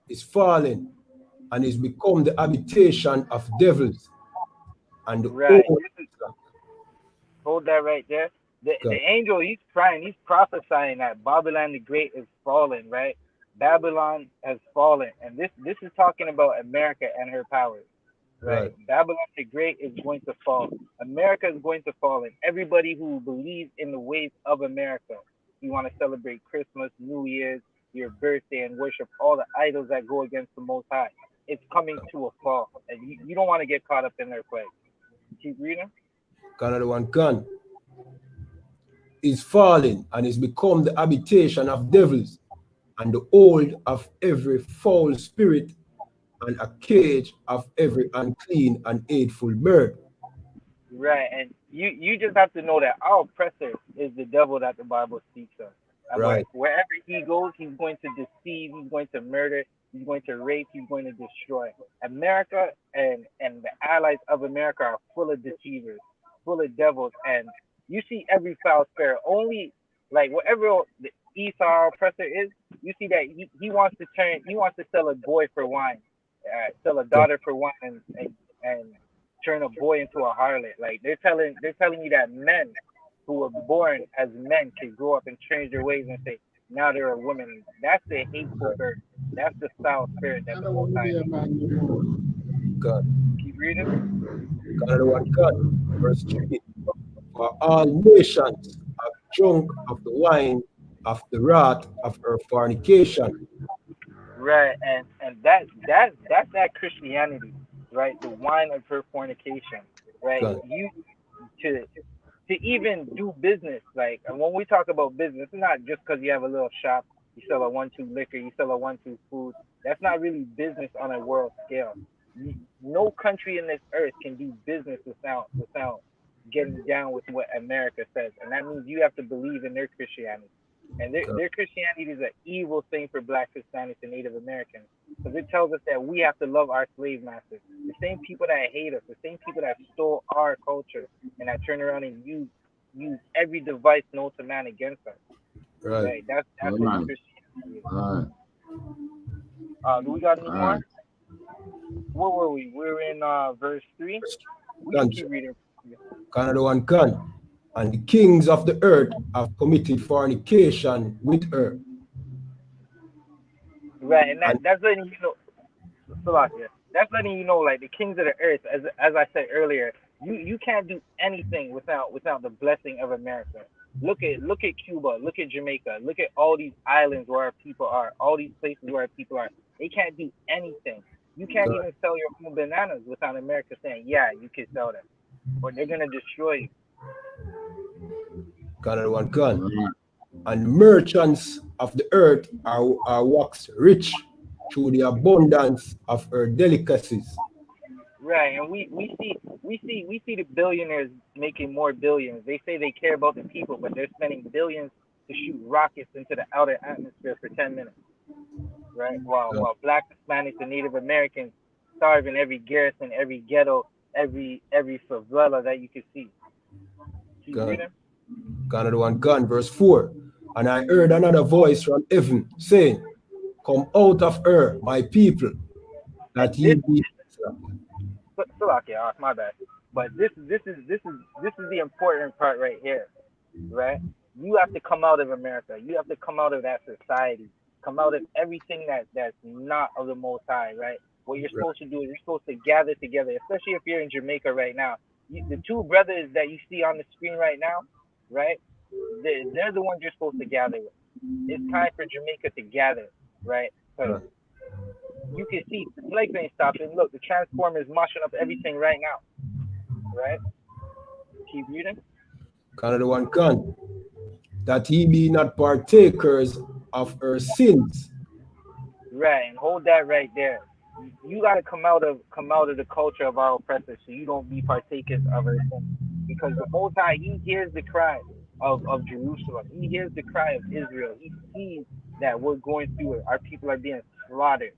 and is become the habitation of devils. And the right. Hold that right there. The angel, he's crying, he's prophesying that Babylon the Great is fallen, right? Babylon has fallen. And this is talking about America and her powers. Right. Babylon the Great is going to fall. America is going to fall, and everybody who believes in the ways of America, you want to celebrate Christmas, New Year's, your birthday, and worship all the idols that go against the Most High. It's coming to a fall, and you don't want to get caught up in their play. Keep reading. Canada one gun is fallen and is become the habitation of devils, and the hold of every foul spirit, and a cage of every unclean and hateful bird. Right, and you just have to know that our oppressor is the devil that the Bible speaks of. And right. Wherever he goes, he's going to deceive, he's going to murder, he's going to rape, he's going to destroy. America and the allies of America are full of deceivers, full of devils, and you see every foul spirit. Only like whatever the Esau oppressor is, you see that he wants to sell a boy for wine. Sell a daughter for wine and turn a boy into a harlot. Like they're telling you that men who were born as men can grow up and change their ways and say now they're a woman. That's the hateful spirit. That's the foul spirit that the Most High. God. Keep reading. God, one God. Verse 3. For all nations have drunk of the wine of the wrath of her fornication. Right, and that's that Christianity, right? The wine of her fornication, right? God. You to even do business, like, and when we talk about business, it's not just because you have a little shop, you sell a 1-2 liquor, you sell a 1-2 food. That's not really business on a world scale. No country in this earth can do business without getting down with what America says, and that means you have to believe in their Christianity. And their Christianity is an evil thing for Black Hispanics and Native Americans, because it tells us that we have to love our slave masters, the same people that hate us, the same people that stole our culture and that turn around and use every device known to man against us. Right. That's what Christianity is. Do we got any more? Where were we? We're in verse 3. We can keep reading. Canada one can. And the kings of the earth have committed fornication with her. Right, and that's letting you know, Salakia, that's letting you know, like, the kings of the earth, as I said earlier, you can't do anything without the blessing of America. Look at Cuba, look at Jamaica, look at all these islands where our people are, all these places where our people are. They can't do anything. You can't even sell your own bananas without America saying, yeah, you can sell them, or they're gonna destroy you. Canada one can. And merchants of the earth are waxed rich through the abundance of her delicacies. Right, and we see the billionaires making more billions. They say they care about the people, but they're spending billions to shoot rockets into the outer atmosphere for 10 minutes. Right, while Black, Hispanics, and Native Americans starve in every garrison, every ghetto, every favela that you can see. Keep reading. Canada one can, verse 4. And I heard another voice from heaven saying, come out of her, my people, that ye be. Salakia, my bad. But this is the important part right here, right? You have to come out of America. You have to come out of that society. Come out of everything that's not of the Most High, right? What you're supposed to do is you're supposed to gather together, especially if you're in Jamaica right now. The two brothers that you see on the screen right now, right? They're the ones you're supposed to gather with. It's time for Jamaica to gather, right? Because you can see the plague ain't stopping. Look, the transformer is mashing up everything right now, right? Keep reading. Canada one can. That ye be not partakers of her sins. Right, and hold that right there. You got to come out of the culture of our oppressors, so you don't be partakers of her sins. Because the Most High, He hears the cry of Jerusalem. He hears the cry of Israel. He sees that we're going through it. Our people are being slaughtered,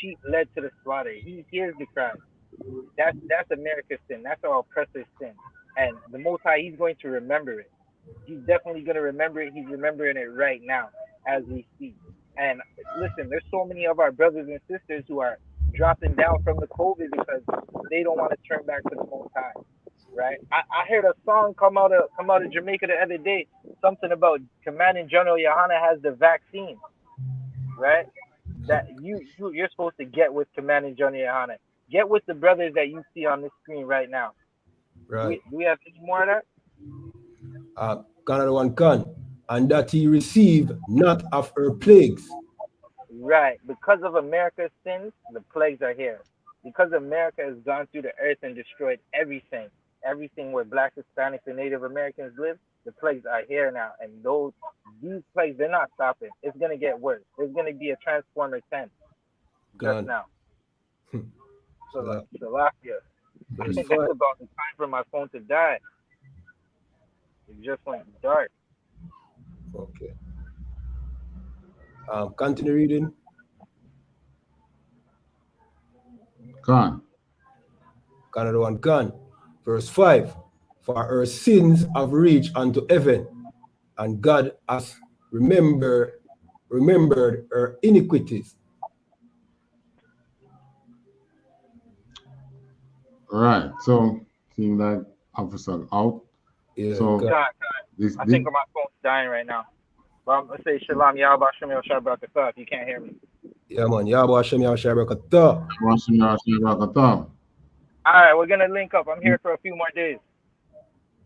sheep led to the slaughter. He hears the cry. That's America's sin. That's our oppressor's sin. And the Most High, He's going to remember it. He's definitely going to remember it. He's remembering it right now as we speak. And listen, there's so many of our brothers and sisters who are dropping down from the COVID because they don't want to turn back to the Most High, right? I heard a song come out of Jamaica the other day, something about Commanding General YAHANNA has the vaccine, right? That you're supposed to get with Commanding General YAHANNA. Get with the brothers that you see on the screen right now. Right. Do we have any more of that? Canada one can. And that he receive not of her plagues. Right. Because of America's sins, the plagues are here. Because America has gone through the earth and destroyed everything where Black, Hispanics, and Native Americans live, the plagues are here now. And these plagues, they're not stopping. It's going to get worse. There's going to be a Transformer 10 just now. Salakia. I think that's about the time for my phone to die. It just went dark. Okay. Continue reading. Can. Canada one can. Verse 5. For her sins have reached unto heaven, and God has remembered her iniquities. Right. So seeing that officer out. Yeah. So God. I think my phone's dying right now. But I'm going to say Shalom, Yahweh Hashem, Yahweh Barakatah, if you can't hear me. Yeah, man. Yahweh Hashem, Yahweh Barakatah. Barakatah. All right, we're going to link up. I'm here for a few more days.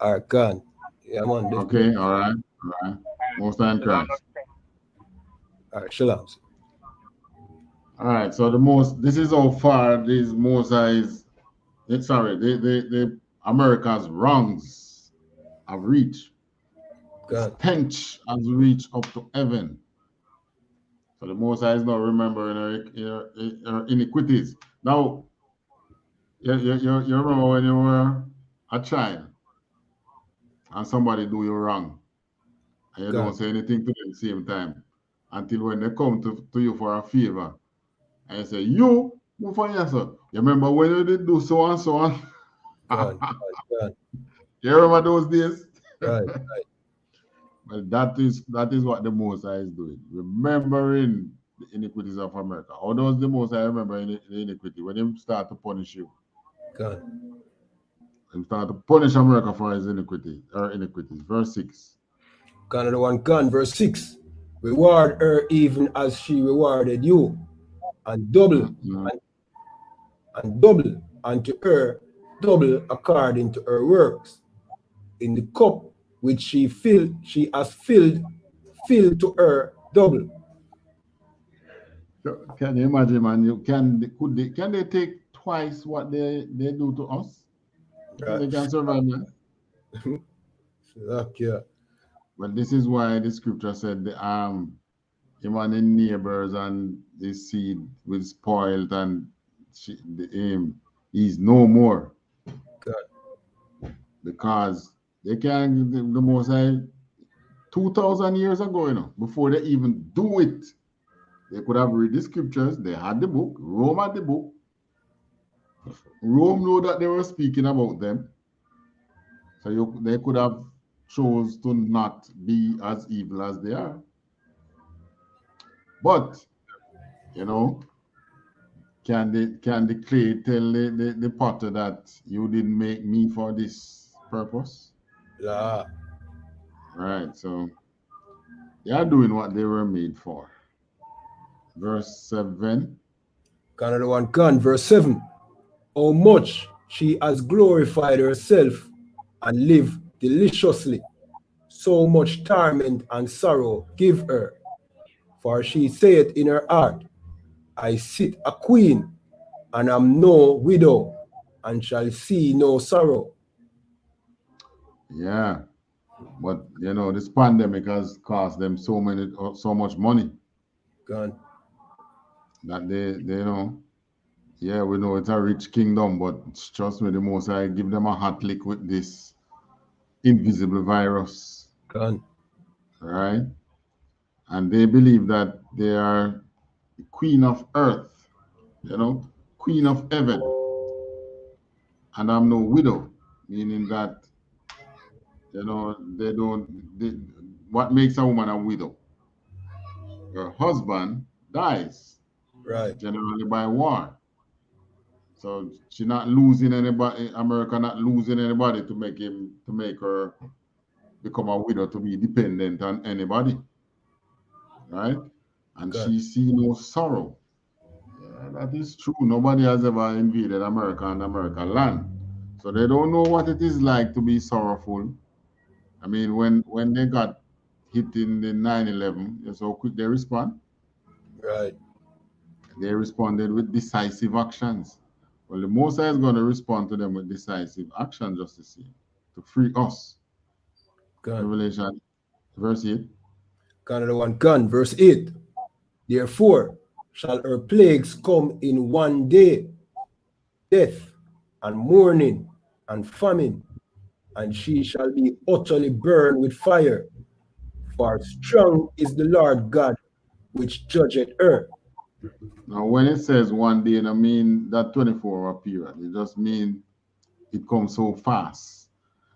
All right, God. Yeah, man. Okay, all right. Most time, Christ. All right, Shalom. All right, so this is how far these the America's wrongs have reached. The stench has reached up to heaven. So the Most High is not remembering her iniquities. Now, you remember when you were a child and somebody do you wrong and you don't say anything to them at the same time until when they come to you for a favor, and you say, you move for yourself. You remember when you did do so and so on? You remember those days? Right. Well, that is what the Most High is doing. Remembering the iniquities of America. How does the Most High remember the iniquity? When he start to punish you. He start to punish America for his iniquity or iniquities. Verse 6. Another one, verse 6. Reward her even as she rewarded you, and double, and double unto her, double according to her works. In the cup which she has filled to her double. So can you imagine, man? Can they take twice what they do to us? Right. They can survive that. Yeah. Well, this is why the scripture said the even the neighbors and the seed will spoiled, and he's no more. God. Because they can the Most High 2,000 years ago, you know, before they even do it, they could have read the scriptures. They had the book. Rome had the book. Rome knew that they were speaking about them, so they could have chose to not be as evil as they are. But you know, can the clay tell the potter that you didn't make me for this purpose? Yeah. Right. So they are doing what they were made for. Verse 7. Another one, verse 7. How much she has glorified herself and lived deliciously, so much torment and sorrow give her. For she saith in her heart, I sit a queen, and am no widow, and shall see no sorrow. Yeah, but you know, this pandemic has cost them so much money. God. That they know. Yeah, we know it's a rich kingdom, but trust me, the Most High give them a hot lick with this invisible virus. God. Right? And they believe that they are the queen of earth, you know, queen of heaven. And I'm no widow, meaning that, you know, what makes a woman a widow? Her husband dies. Right. Generally by war. So she not losing anybody, America not losing anybody to make her become a widow, to be dependent on anybody. Right? And she see no sorrow. Yeah, that is true. Nobody has ever invaded America and America land. So they don't know what it is like to be sorrowful. I mean, when they got hit in the 9/11, you saw how quick they respond. Right. They responded with decisive actions. Well, the Most High is going to respond to them with decisive action, just to see, to free us. God. Revelation, verse 8. Another one, verse 8. Therefore shall her plagues come in one day, death and mourning and famine, and she shall be utterly burned with fire. For strong is the Lord God which judgeth her. Now, when it says one day, I mean that 24-hour period. It just means it comes so fast.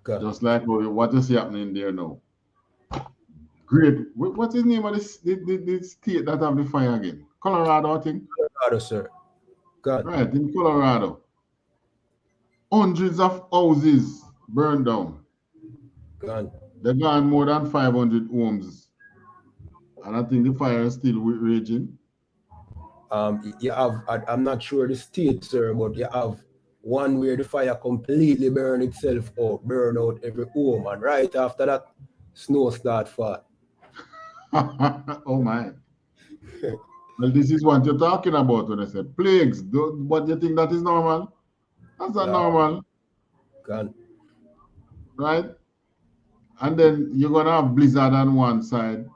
God. Just like what is happening there now. Great. What's the name of this the state that have the fire again? Colorado, I think. Colorado, sir. God. Right, in Colorado. Hundreds of houses burned down. God. They've gone more than 500 homes. And I think the fire is still raging. You have, I'm not sure the state, sir, but you have one where the fire completely burn itself out, burn out every home, and right after that, snow start fall. Oh my. Well, this is what you're talking about when I say plagues. But you think that is normal? That's not normal. God. Right? And then you're going to have blizzard on one side,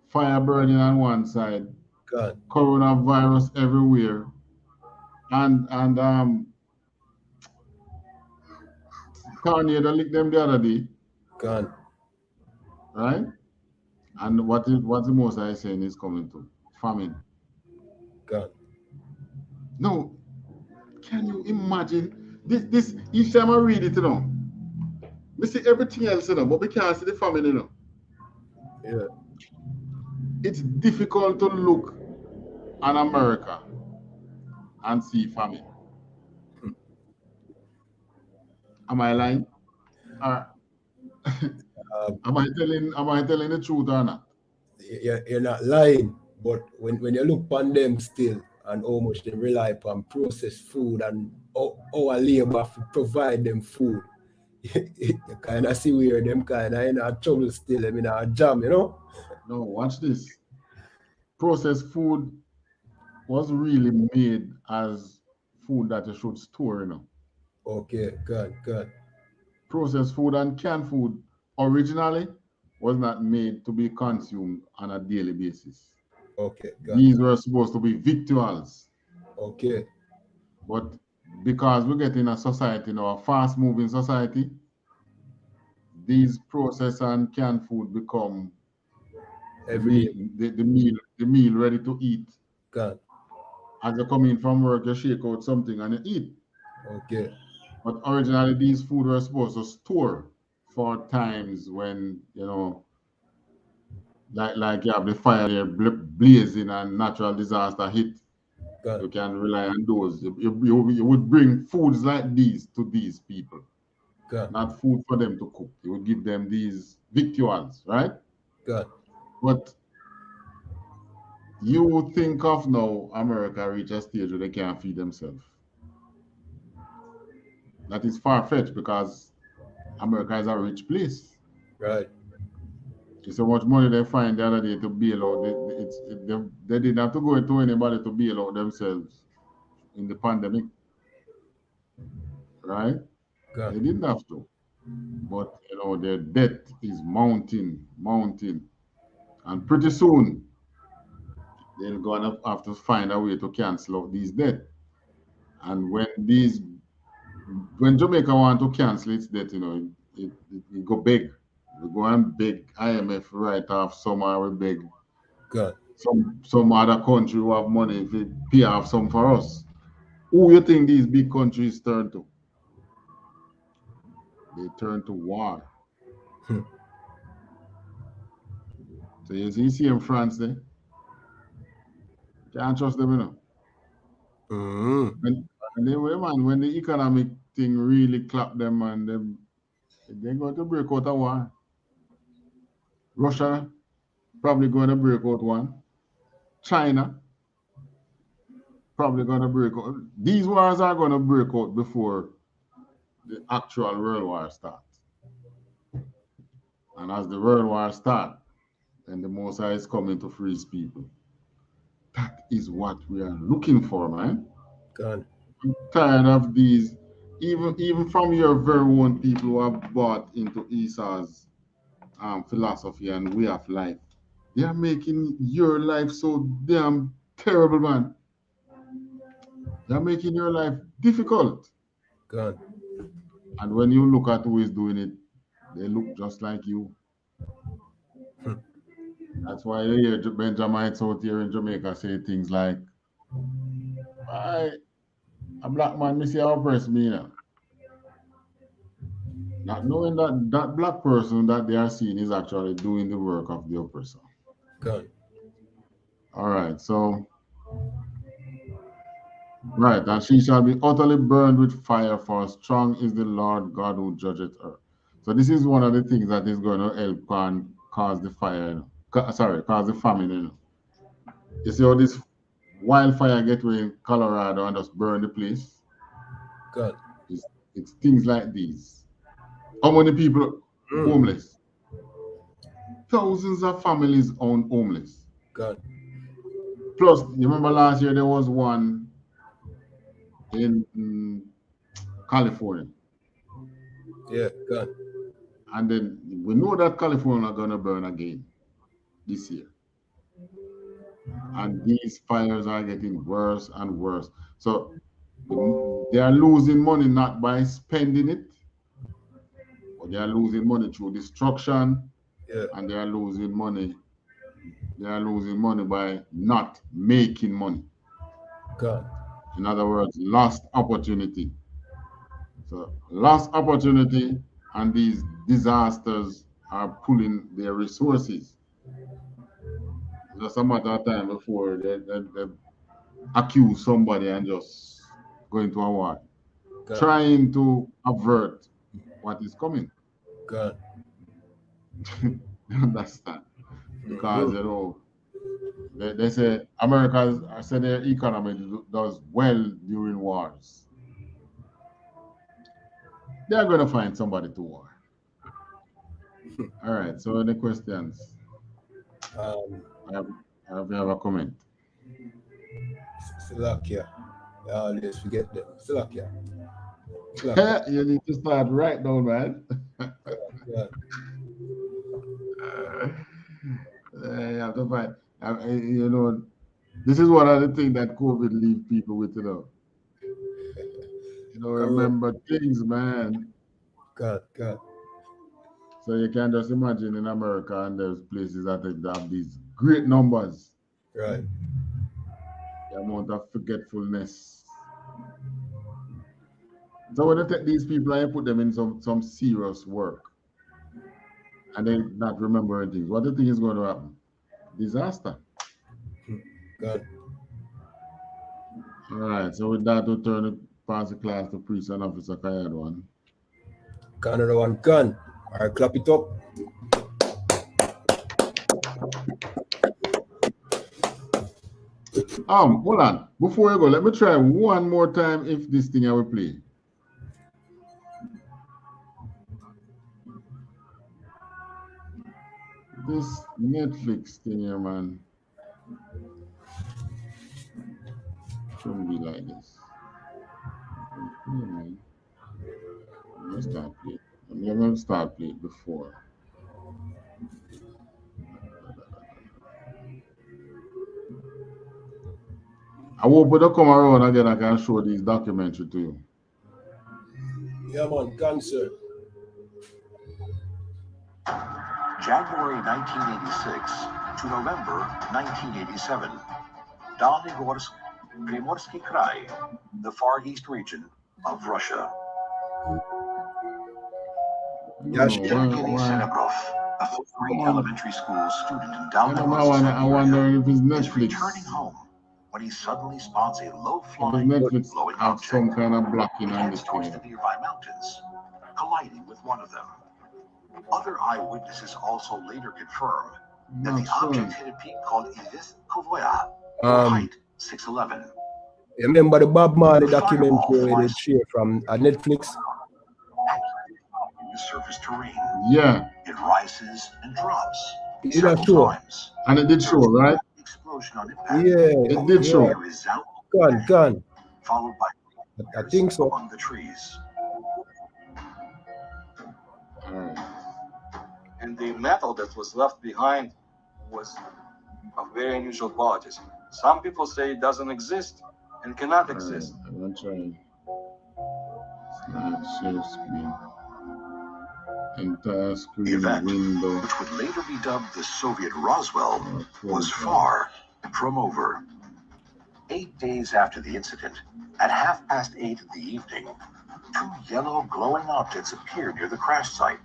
fire burning on one side, God. Coronavirus everywhere, and tornado licked them the other day. God. Right? And what the Most High is saying is coming to? Famine. God. No, can you imagine this? Each time I read it, we see everything else, but we can't see the famine, Yeah. It's difficult to look at America and see famine. Am I lying? Or am I telling the truth or not? You're not lying, but when you look on them still and how much they rely upon processed food and our labor to provide them food, you kind of see where them kind of in a trouble still, I mean, a jam, No, watch this. Processed food was really made as food that you should store, Okay, good. Processed food and canned food originally was not made to be consumed on a daily basis. Okay, good. These were supposed to be victuals. Okay. But because we get in a society now, a fast-moving society, these processed and canned food become the meal ready to eat. God. As you come in from work, you shake out something and you eat. Okay. But originally, these food were supposed to store for times when, like you have the fire there blazing and natural disaster hit. God. You can rely on those. You would bring foods like these to these people. God. Not food for them to cook. You would give them these victuals, right? God. But you think of now America reach a stage where they can't feed themselves. That is far-fetched because America is a rich place. Right. It's so much money they find the other day to bail out. They didn't have to go into anybody to bail out themselves in the pandemic. Right? God. They didn't have to. But, their debt is mounting. And pretty soon, they're going to have to find a way to cancel out these debt. And when Jamaica want to cancel its debt, it go big. We go and beg IMF write off some, or we beg God. some other country who have money if they pay off some for us. Who you think these big countries turn to? They turn to war. So you see in France there? Can't trust them, And when the economic thing really clap them and they're going to break out a war. Russia probably going to break out one. China probably going to break out. These wars are going to break out before the actual world war starts. And as the world war starts, then the Most High is coming to free people. That is what we are looking for, man. God. I'm tired of these, even from your very own people who have bought into Esau's philosophy and way of life. They are making your life so damn terrible, man. They're making your life difficult. God. And when you look at who is doing it, they look just like you. That's why you hear Benjamites out here in Jamaica say things like, a black man, me see how oppressed me now. Not knowing that black person that they are seeing is actually doing the work of the oppressor. God. All right, so, right, and she shall be utterly burned with fire, for strong is the Lord God who judgeth her. So this is one of the things that is going to help cause the fire, cause the famine. You see how this wildfire get in Colorado and just burn the place? God. It's things like these. How many people homeless? Thousands of families own homeless. God. Plus, you remember last year there was one in California. Yeah, God. And then we know that California are gonna burn again this year. And these fires are getting worse and worse. So they are losing money not by spending it, but they are losing money through destruction, and they are losing money they are losing money by not making money. God. In other words, lost opportunity. So lost opportunity, and these disasters are pulling their resources. Just a matter of time before they accuse somebody and just go into a war, trying to avert what is coming. God. You understand? Because you know they say America, I said their economy does well during wars. They're going to find somebody to war. All right. So any questions? I have a comment. Slovakia. I always forget them. Slovakia. You need to start right now, man. You have to find. You know, this is one of the things that COVID leave people with. You know, remember things, man. God. So you can just imagine in America and there's places that have these great numbers. Right. The amount of forgetfulness. So when you take these people and you put them in some serious work and they not remembering things, what do you think is going to happen? Disaster. God. All right. So with that, we'll turn it past the class to Priest and Officer Kayad one. Canada one gun. All right, clap it up. Hold on. Before you go, let me try one more time if this thing I will play. This Netflix thing here, man. Shouldn't be like this. Let's start play. Let me start play before. I hope when I come around again, I can show these documentaries to you. Yeah, man, cancer. January 1986 to November 1987. Primorsky Krai, the Far East region of Russia. Evgeny Senegrov, a fifth-grade elementary school student in Dalgorod, I wonder if it's Netflix. is returning home when he suddenly spots a low-flying, Netflix glowing have object. some kind of blocking He on heads this towards thing. the nearby mountains, colliding with one of them. Other eyewitnesses also later confirmed that the object hit a peak called I.S.U.P.K, or height 6'11". You remember the Bob Marley documentary they share from Netflix? In the surface terrain. Yeah. It rises and drops It show. times. And it did show, right? Explosion on impact. Yeah, it did show. Gun. Followed by I think so. among the trees. And the metal that was left behind was of very unusual qualities. Some people say it doesn't exist and cannot exist. I'm going to try. Share screen. Entire screen The event, window. which would later be dubbed the Soviet Roswell, was far from over. 8 days after the incident, at 8:30 in the evening, 2 yellow glowing objects appeared near the crash site.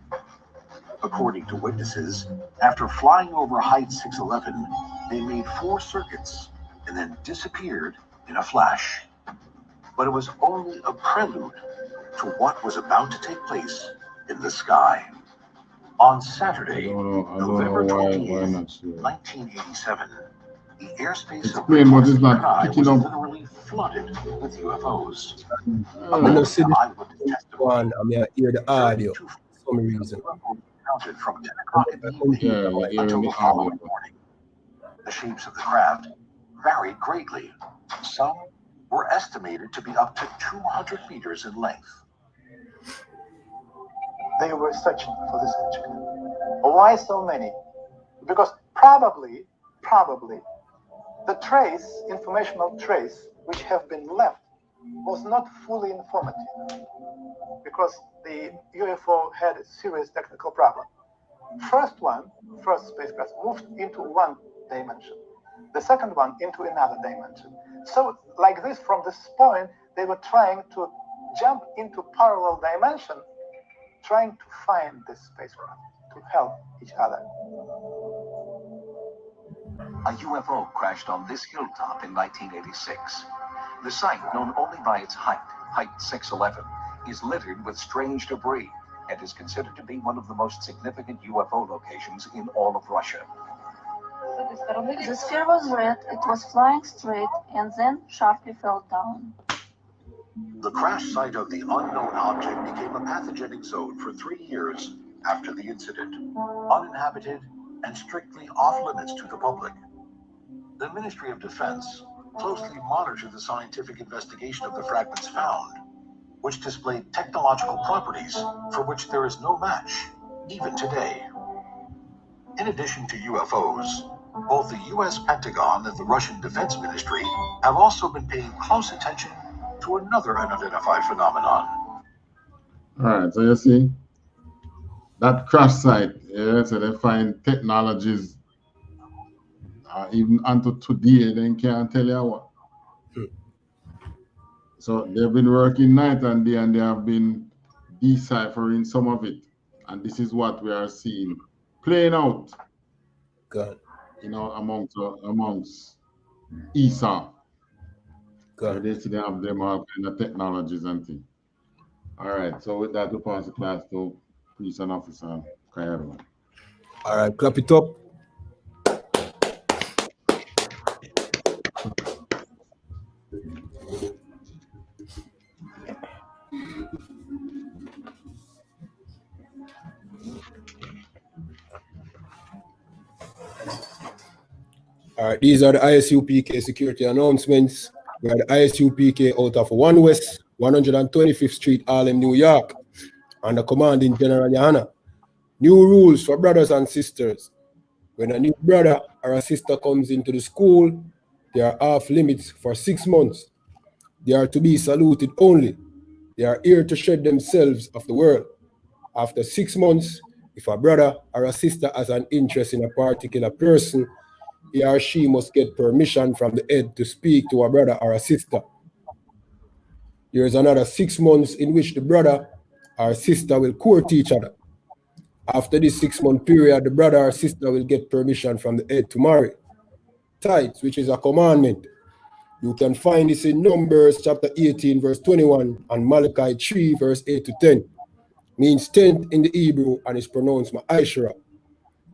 According to witnesses, after flying over height 6'11", they made 4 circuits and then disappeared in a flash. But it was only a prelude to what was about to take place in the sky. On Saturday, November 28th, 1987, the airspace of Primorsky was literally flooded with UFOs. I'm going to see this one. I'm going to hear the audio for some reason. Counted from 10 o'clock in the evening until the following morning. The shapes of the craft varied greatly. Some were estimated to be up to 200 meters in length. They were searching for this object. Why so many? Because probably, the informational trace, which have been left, was not fully informative, because the UFO had a serious technical problem. First spacecraft moved into one dimension, the second one into another dimension. So like this, from this point, they were trying to jump into parallel dimension, trying to find this spacecraft to help each other. A UFO crashed on this hilltop in 1986. The site, known only by its height 611, is littered with strange debris and is considered to be one of the most significant UFO locations in all of Russia. The sphere was red, it was flying straight, and then sharply fell down. The crash site of the unknown object became a pathogenic zone for 3 years after the incident, uninhabited and strictly off-limits to the public. The Ministry of Defense closely monitored the scientific investigation of the fragments found, which displayed technological properties for which there is no match, even today. In addition to UFOs, both the U.S. Pentagon and the Russian Defense Ministry have also been paying close attention to another unidentified phenomenon. All right, so you see, that crash site, yeah, so they find technologies, even unto today, they can't tell you what. So they've been working night and day, and they have been deciphering some of it. And this is what we are seeing playing out, you know, amongst ESA. So they have them all kind of technologies and things. All right, so with that, we pass the class to Priest and Officer Kayarwa. All right, clap it up. All right, these are the ISUPK security announcements. We are the ISUPK out of 1 West, 125th Street, Harlem, New York, under Commanding General YAHANNA. New rules for brothers and sisters. When a new brother or a sister comes into the school, they are off limits for 6 months. They are to be saluted only. They are here to shed themselves of the world. After 6 months, if a brother or a sister has an interest in a particular person, he or she must get permission from the head to speak to a brother or a sister. There is another 6 months in which the brother or sister will court each other. After this 6-month period, the brother or sister will get permission from the head to marry. Tithes, which is a commandment. You can find this in Numbers chapter 18, verse 21, and Malachi 3, verse 8 to 10. Means 10 in the Hebrew and is pronounced ma'ashra.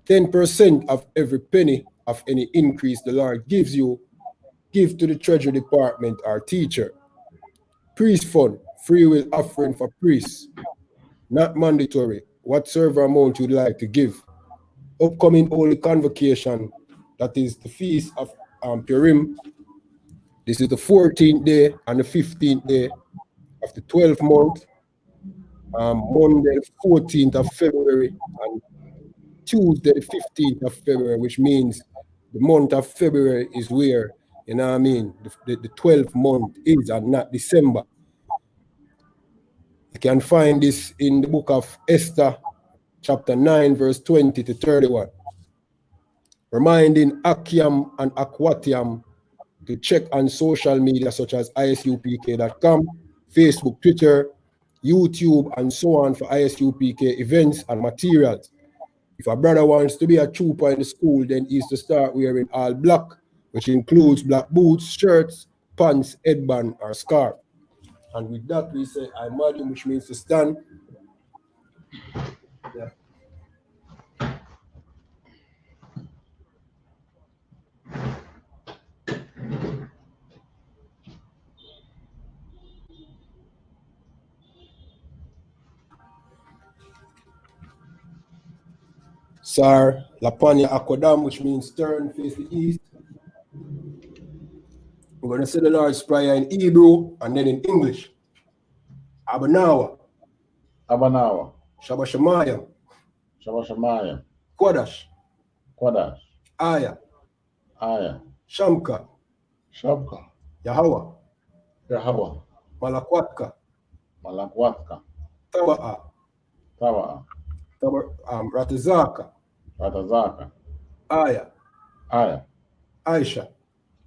10% of every penny of any increase the Lord gives you, give to the Treasury Department or teacher. Priest fund, free will offering for priests. Not mandatory. Whatsoever amount you'd like to give. Upcoming Holy Convocation, that is the Feast of Purim. This is the 14th day and the 15th day of the 12th month. Monday, the 14th of February, and Tuesday, the 15th of February, which means the month of February is where, you know what I mean, the 12th month is, and not December. You can find this in the book of Esther, chapter 9, verse 20 to 31. Reminding Akiam and Akwatiam to check on social media such as ISUPK.com, Facebook, Twitter, YouTube, and so on for ISUPK events and materials. If a brother wants to be a trooper in the school, then he's to start wearing all black, which includes black boots, shirts, pants, headband, or scarf. And with that, we say Imadim, which means to stand. Yeah. Sar, Lapanya Akodam, which means turn, face the east. We're going to say the Lord's Prayer in Hebrew and then in English. Abanawa. Abanawa. Shabbat Shemayim. Shabbat Shemayim. Kodash. Kodash. Aya. Aya. Shamka. Shamka. Yahweh. Yahweh. Malakwatka. Malakwatka. Taba'a. Taba'a. Ratazaka. Ratazaka. Aya. Aya. Aisha.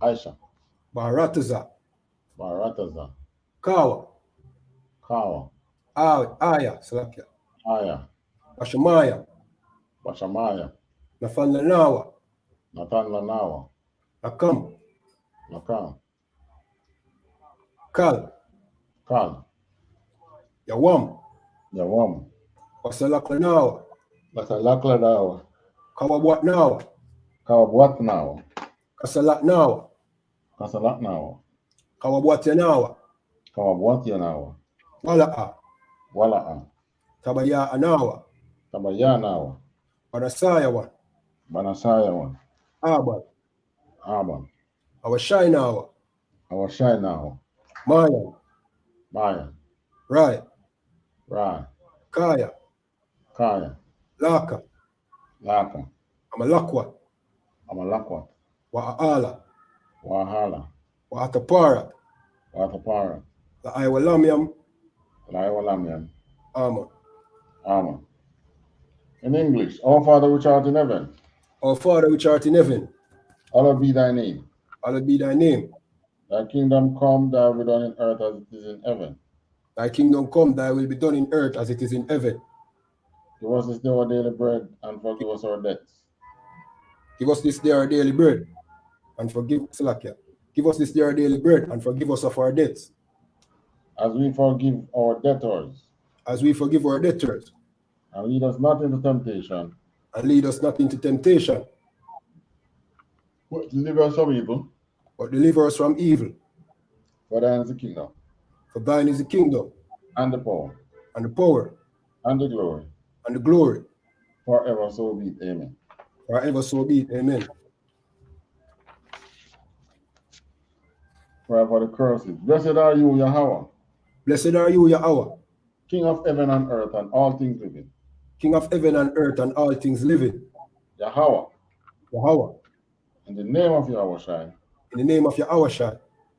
Aisha. Barataza. Barataza. Kawa. Kawa. Aya. Salakia. Aya. Bashamaya. Bashamaya. Nathan Lanawa. Nathan Lanawa. Nakam. Nakam. Kal. Kal. Yawam. Yawam. Wasalak Lanawa. Wasalak Lanawa. Kawabwat Nawa. Kawabwat Nawa. Kasalat Nawa. Kasalat Nawa. Kawabwat Yanawa. Kawabwat Yanawa. Wala'a. Wala'a. Tabaya Anawa. Tabaya Nawa. Banasayawan. Banasayawan. Aban. Aban. Awashainawa. Awashainawa. Mayan. Mayan. Rai. Rai. Kaya. Kaya. Laka. Laka. Amalakwa. Amalakwa. Wa'ala. Wahala. Wa'atapara. Wa'atapara. La'aywalamiam. La'aywalamiam. Amen. Amen. In English, Our Father which art in heaven. Our Father which art in heaven. Hallowed be thy name. Hallowed be thy name. Thy kingdom come, thy will be done in earth as it is in heaven. Thy kingdom come, thy will be done in earth as it is in heaven. Give us this day our daily bread, and forgive us our debts. Give us this day our daily bread, and forgive Salakia. Give us this day our daily bread, and forgive us of our debts. As we forgive our debtors. As we forgive our debtors. And lead us not into temptation. And lead us not into temptation. But deliver us from evil. But deliver us from evil. For thine is the kingdom. For thine is the kingdom. And the power. And the power. And the glory. And the glory. Forever so be it. Amen. Forever so be it. Amen. Forever the curses. Blessed are you, Yahweh. Blessed are you, Yahweh. King of heaven and earth and all things living. King of heaven and earth and all things living. Yahweh. Yahweh. In the name of Yahweh. In the name of Yahweh.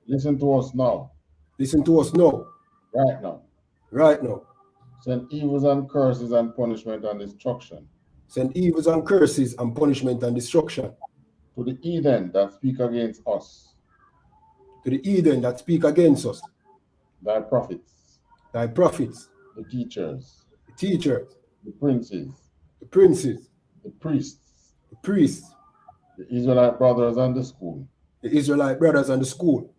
Listen to us now. Listen to us now. Right now. Right now. Send evils and curses and punishment and destruction. Send evils and curses and punishment and destruction. To the heathen that speak against us. To the heathen that speak against us. Thy prophets. Thy prophets. The teachers. The teachers. The princes. The princes. The priests. The priests. The Israelite brothers and the school. The Israelite brothers and the school.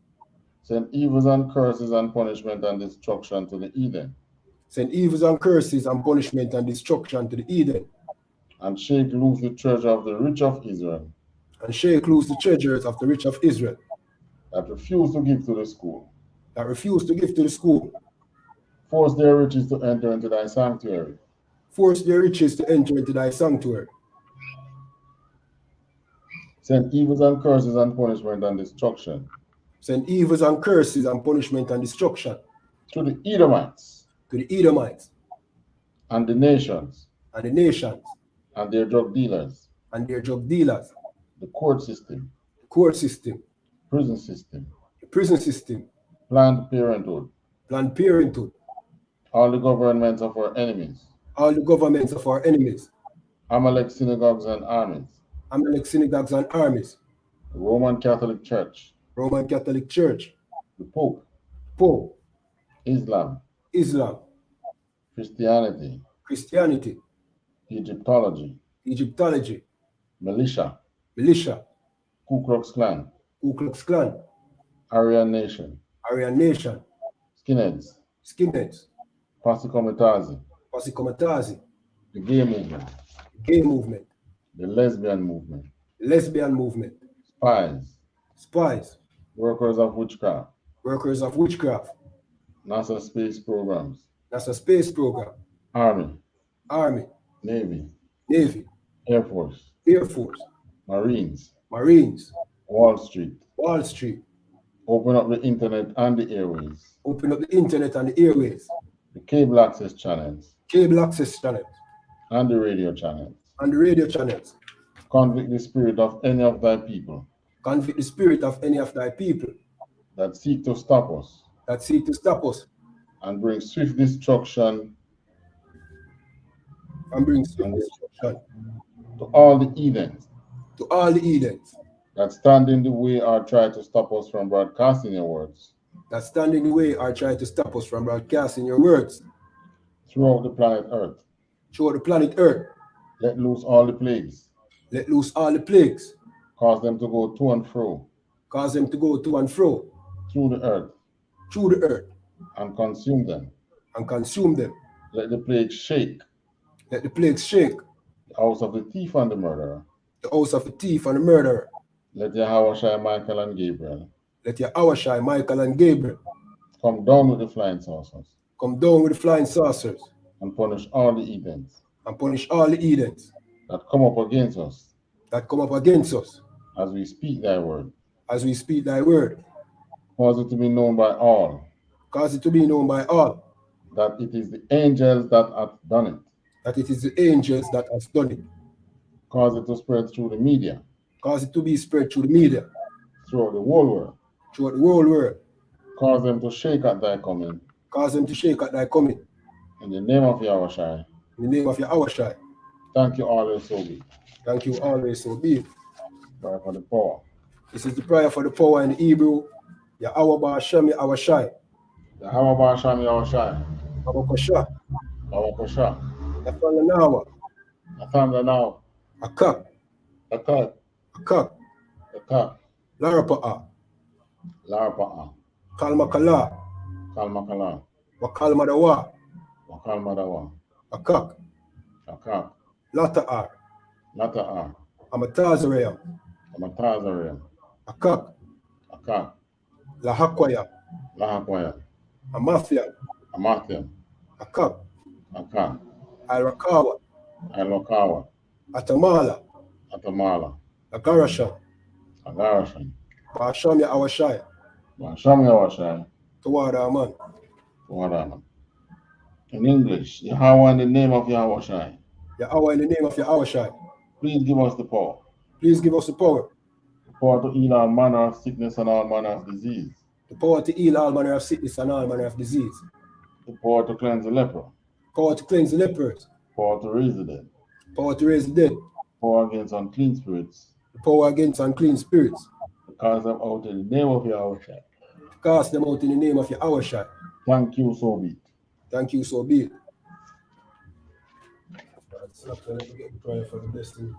Send evils and curses and punishment and destruction to the heathen. Send evils and curses and punishment and destruction to the heathen. And shake loose the treasure of the rich of Israel. And shake loose the treasures of the rich of Israel. That refuse to give to the school. That refuse to give to the school. Force their riches to enter into thy sanctuary. Force their riches to enter into thy sanctuary. Send evils and curses and punishment and destruction. Send evils and curses and punishment and destruction. To the Edomites. To the Edomites. And the nations. And the nations. And their drug dealers. And their drug dealers. The court system. The court system. Prison system. The prison system. Planned Parenthood. Planned Parenthood. All the governments of our enemies. All the governments of our enemies. Amalek synagogues and armies. Amalek synagogues and armies. The Roman Catholic Church. Roman Catholic Church. The Pope. Pope. Islam. Islam. Christianity. Christianity. Egyptology. Egyptology. Militia. Militia. Ku Klux Klan. Ku Klux Klan. Aryan Nation. Aryan Nation. Skinheads. Skinheads. Posse Comitazi. Posse Comitazi. The gay movement. The gay movement. The lesbian movement. The lesbian movement. Spies. Spies. Workers of witchcraft. Workers of witchcraft. NASA space programs. NASA space program. Army. Army. Navy. Navy. Air Force. Air Force. Marines. Marines. Wall Street. Wall Street. Open up the internet and the airways. Open up the internet and the airways. The cable access channels. Cable access channels. And the radio channels. And the radio channels. Convict the spirit of any of thy people. Convict the spirit of any of thy people. That seek to stop us. That seek to stop us. And bring swift destruction. And bring swift destruction. To all the heathens. to all the heathens that stand in the way or try to stop us from broadcasting your words that stand in the way or try to stop us from broadcasting your words throughout the planet Earth. throughout the planet Earth. Let loose all the plagues. Let loose all the plagues. Cause them to go to and fro. Cause them to go to and fro. Through the earth. Through the earth. And consume them. And consume them. Let the plagues shake. Let the plagues shake. The house of the thief and the murderer. The house of the thief and the murderer. Let Yahawashai, Michael, and Gabriel. Let Yahawashai, Michael, and Gabriel. Come down with the flying saucers. Come down with the flying saucers. And punish all the heathens. And punish all the heathens. That come up against us. That come up against us. As we speak thy word. As we speak thy word. Cause it to be known by all. Cause it to be known by all. That it is the angels that have done it. That it is the angels that have done it. Cause it to spread through the media. Cause it to be spread through the media. Throughout the whole world. Throughout the whole world. Cause them to shake at thy coming. Cause them to shake at thy coming. In the name of Yahushua. In the name of Yahushua. Thank you always so be. Thank you always so be. Prayer for the power. This is the prayer for the power in the Hebrew. Yahweh Ba'Hashem Yahushua. Yahweh Ba'Hashem Yahushua. Abakosha. Abakosha. Nathanawa. Nathanawa. Akak. Akak. Akak. Akak. Larapa'a. Larapa'a. Kalmakala. Kalmakala. Wakalmadawa. Wakalmadawa. Akak. Akak. Lata'ar. Lata'ar. Amatazariam. Amatazariam. Akak. Akak. Lahakwaya. Lahakwaya. Amathiam. Amathiam. Akak. Akak. Alrakawa. Alrakawa. Atamala. Atamala. Agarashan. Agarashan. Ba'Hashem Yahushua. Ba'Hashem Yahushua. THAWADAH man. THAWADAH. In English, Yahweh in the name of Yahushua. Yahweh in the name of Yahushua. Please give us the power. Please give us the power. The power to heal all manner of sickness and all manner of disease. The power to heal all manner of sickness and all manner of disease. The power to cleanse the leper. Power to cleanse the lepers. Power to raise the dead. Power to raise the dead. Power against unclean spirits. The power against unclean spirits. To cast them out in the name of Yahushua. To cast them out in the name of Yahushua. Thank you, so be it. Thank you, so be it. Let's not forget to pray for the destiny.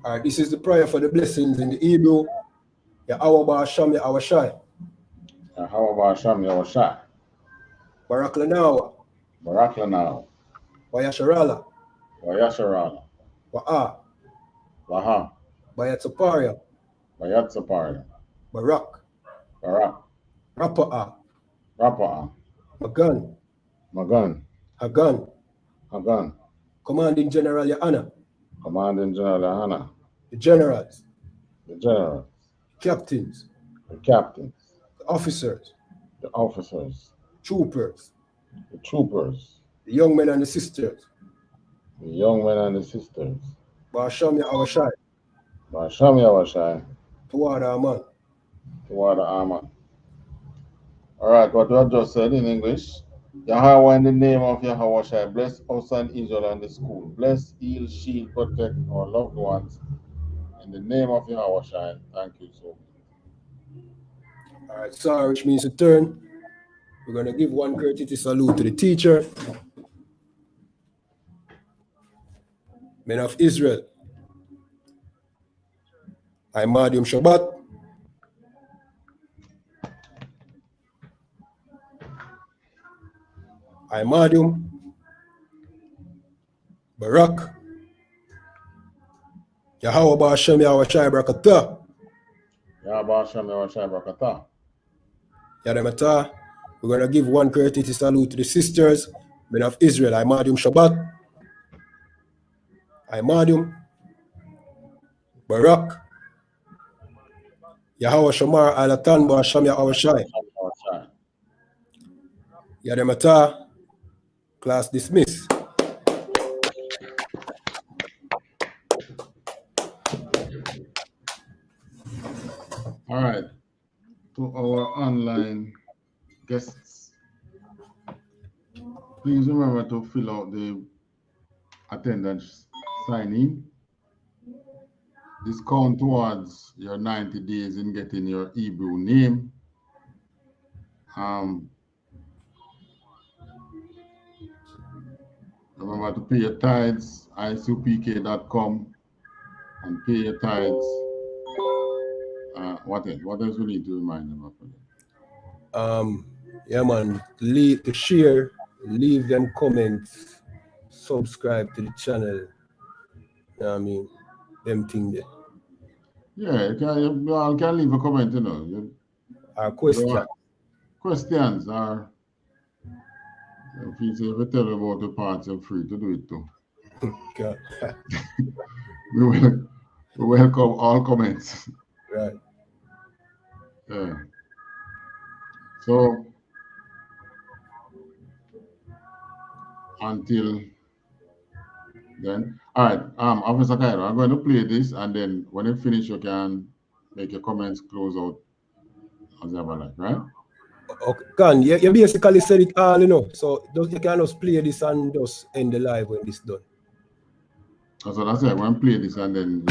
All right, this is the prayer for the blessings in the Hebrew. Yahweh Ba'Hashem Yahushua. Yahweh Ba'Hashem Yahushua. Barak Lanawa. Barak Lanawa. Wayasharala. Wayasharala. Wa'a. Waha. Bayatsaparia. Bayatsaparia. Barak. Barak. Rapa'a. Rapa'a. Magan. Magan. Hagan. Hagan. Commanding General YAHANNA. Commanding General YAHANNA. The generals. The generals. Captains. The captains. The officers. The officers. Troopers. The troopers. The young men and the sisters. The young men and the sisters. Ba'Hashem Yahushua. Ba'Hashem Yahushua. THAWADAH man. THAWADAH man. All right, what you have just said in English. Yahweh, in the name of Yahushua, bless us and Israel and the school. Bless, heal, shield, protect our loved ones. In the name of Yahushua, thank you so much. All right, sorry, which means to turn. We're going to give one courtesy salute to the teacher. Men of Israel. Imadium Shabbat. Imadium. Barak. Yahweh Ba'Hashem Yahushua Barakatah. Yahweh Ba'Hashem Yahushua Barakatah. Yadamata. We're going to give one courtesy salute to the sisters, men of Israel. Imadium Shabbat. Imadium. Barak. Yahweh Shamar Alatan Ba'Hashem Yahushua. Yadamata. Class dismissed. guests. Please remember to fill out the attendance sign-in. This count towards your 90 days in getting your Hebrew name. Remember to pay your tithes, ISUPK.com, and pay your tithes. What else we need to remind them of? Yeah, man, to share, leave them comments, subscribe to the channel. You know what I mean? Them thing there. Yeah, you all can leave a comment, you know. Questions. Questions are, if you tell you about the parts, you're free to do it too. God. we welcome all comments. Right. Yeah. So, until then, all right, Officer Cairo, I'm going to play this, and then when you finish, you can make your comments, close out as ever like, right? Okay, Can you basically said it all, you know. So you can just play this and just end the live when this done. So that's it. When play this and then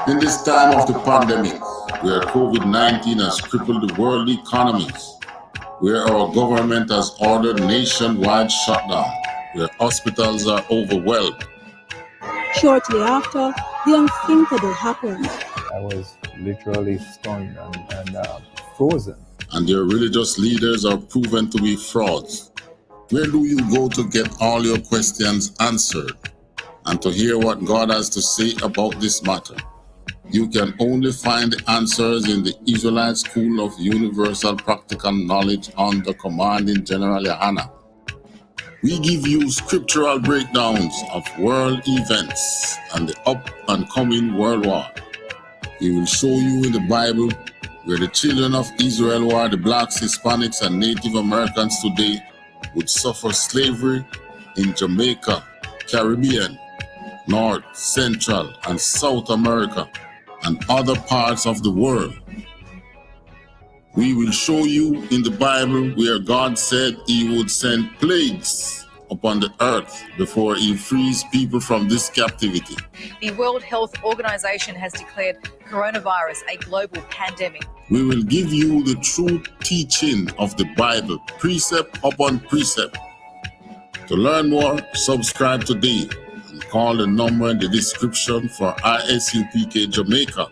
In this time of the pandemic, where COVID-19 has crippled the world economies, where our government has ordered nationwide shutdown, where hospitals are overwhelmed. Shortly after, the unthinkable happened. I was literally stunned and frozen. And their religious leaders are proven to be frauds. Where do you go to get all your questions answered and to hear what God has to say about this matter? You can only find the answers in the Israelite School of Universal Practical Knowledge under Commanding General YAHANNA. We give you scriptural breakdowns of world events and the up and coming world war. We will show you in the Bible where the children of Israel, who are the blacks, Hispanics, and Native Americans today, would suffer slavery in Jamaica, Caribbean, North, Central, and South America, and other parts of the world. We will show you in the Bible where God said he would send plagues upon the earth before he frees people from this captivity. The World Health Organization has declared coronavirus a global pandemic. We will give you the true teaching of the Bible, precept upon precept. To learn more, subscribe today and call the number in the description for I.S.U.P.K Jamaica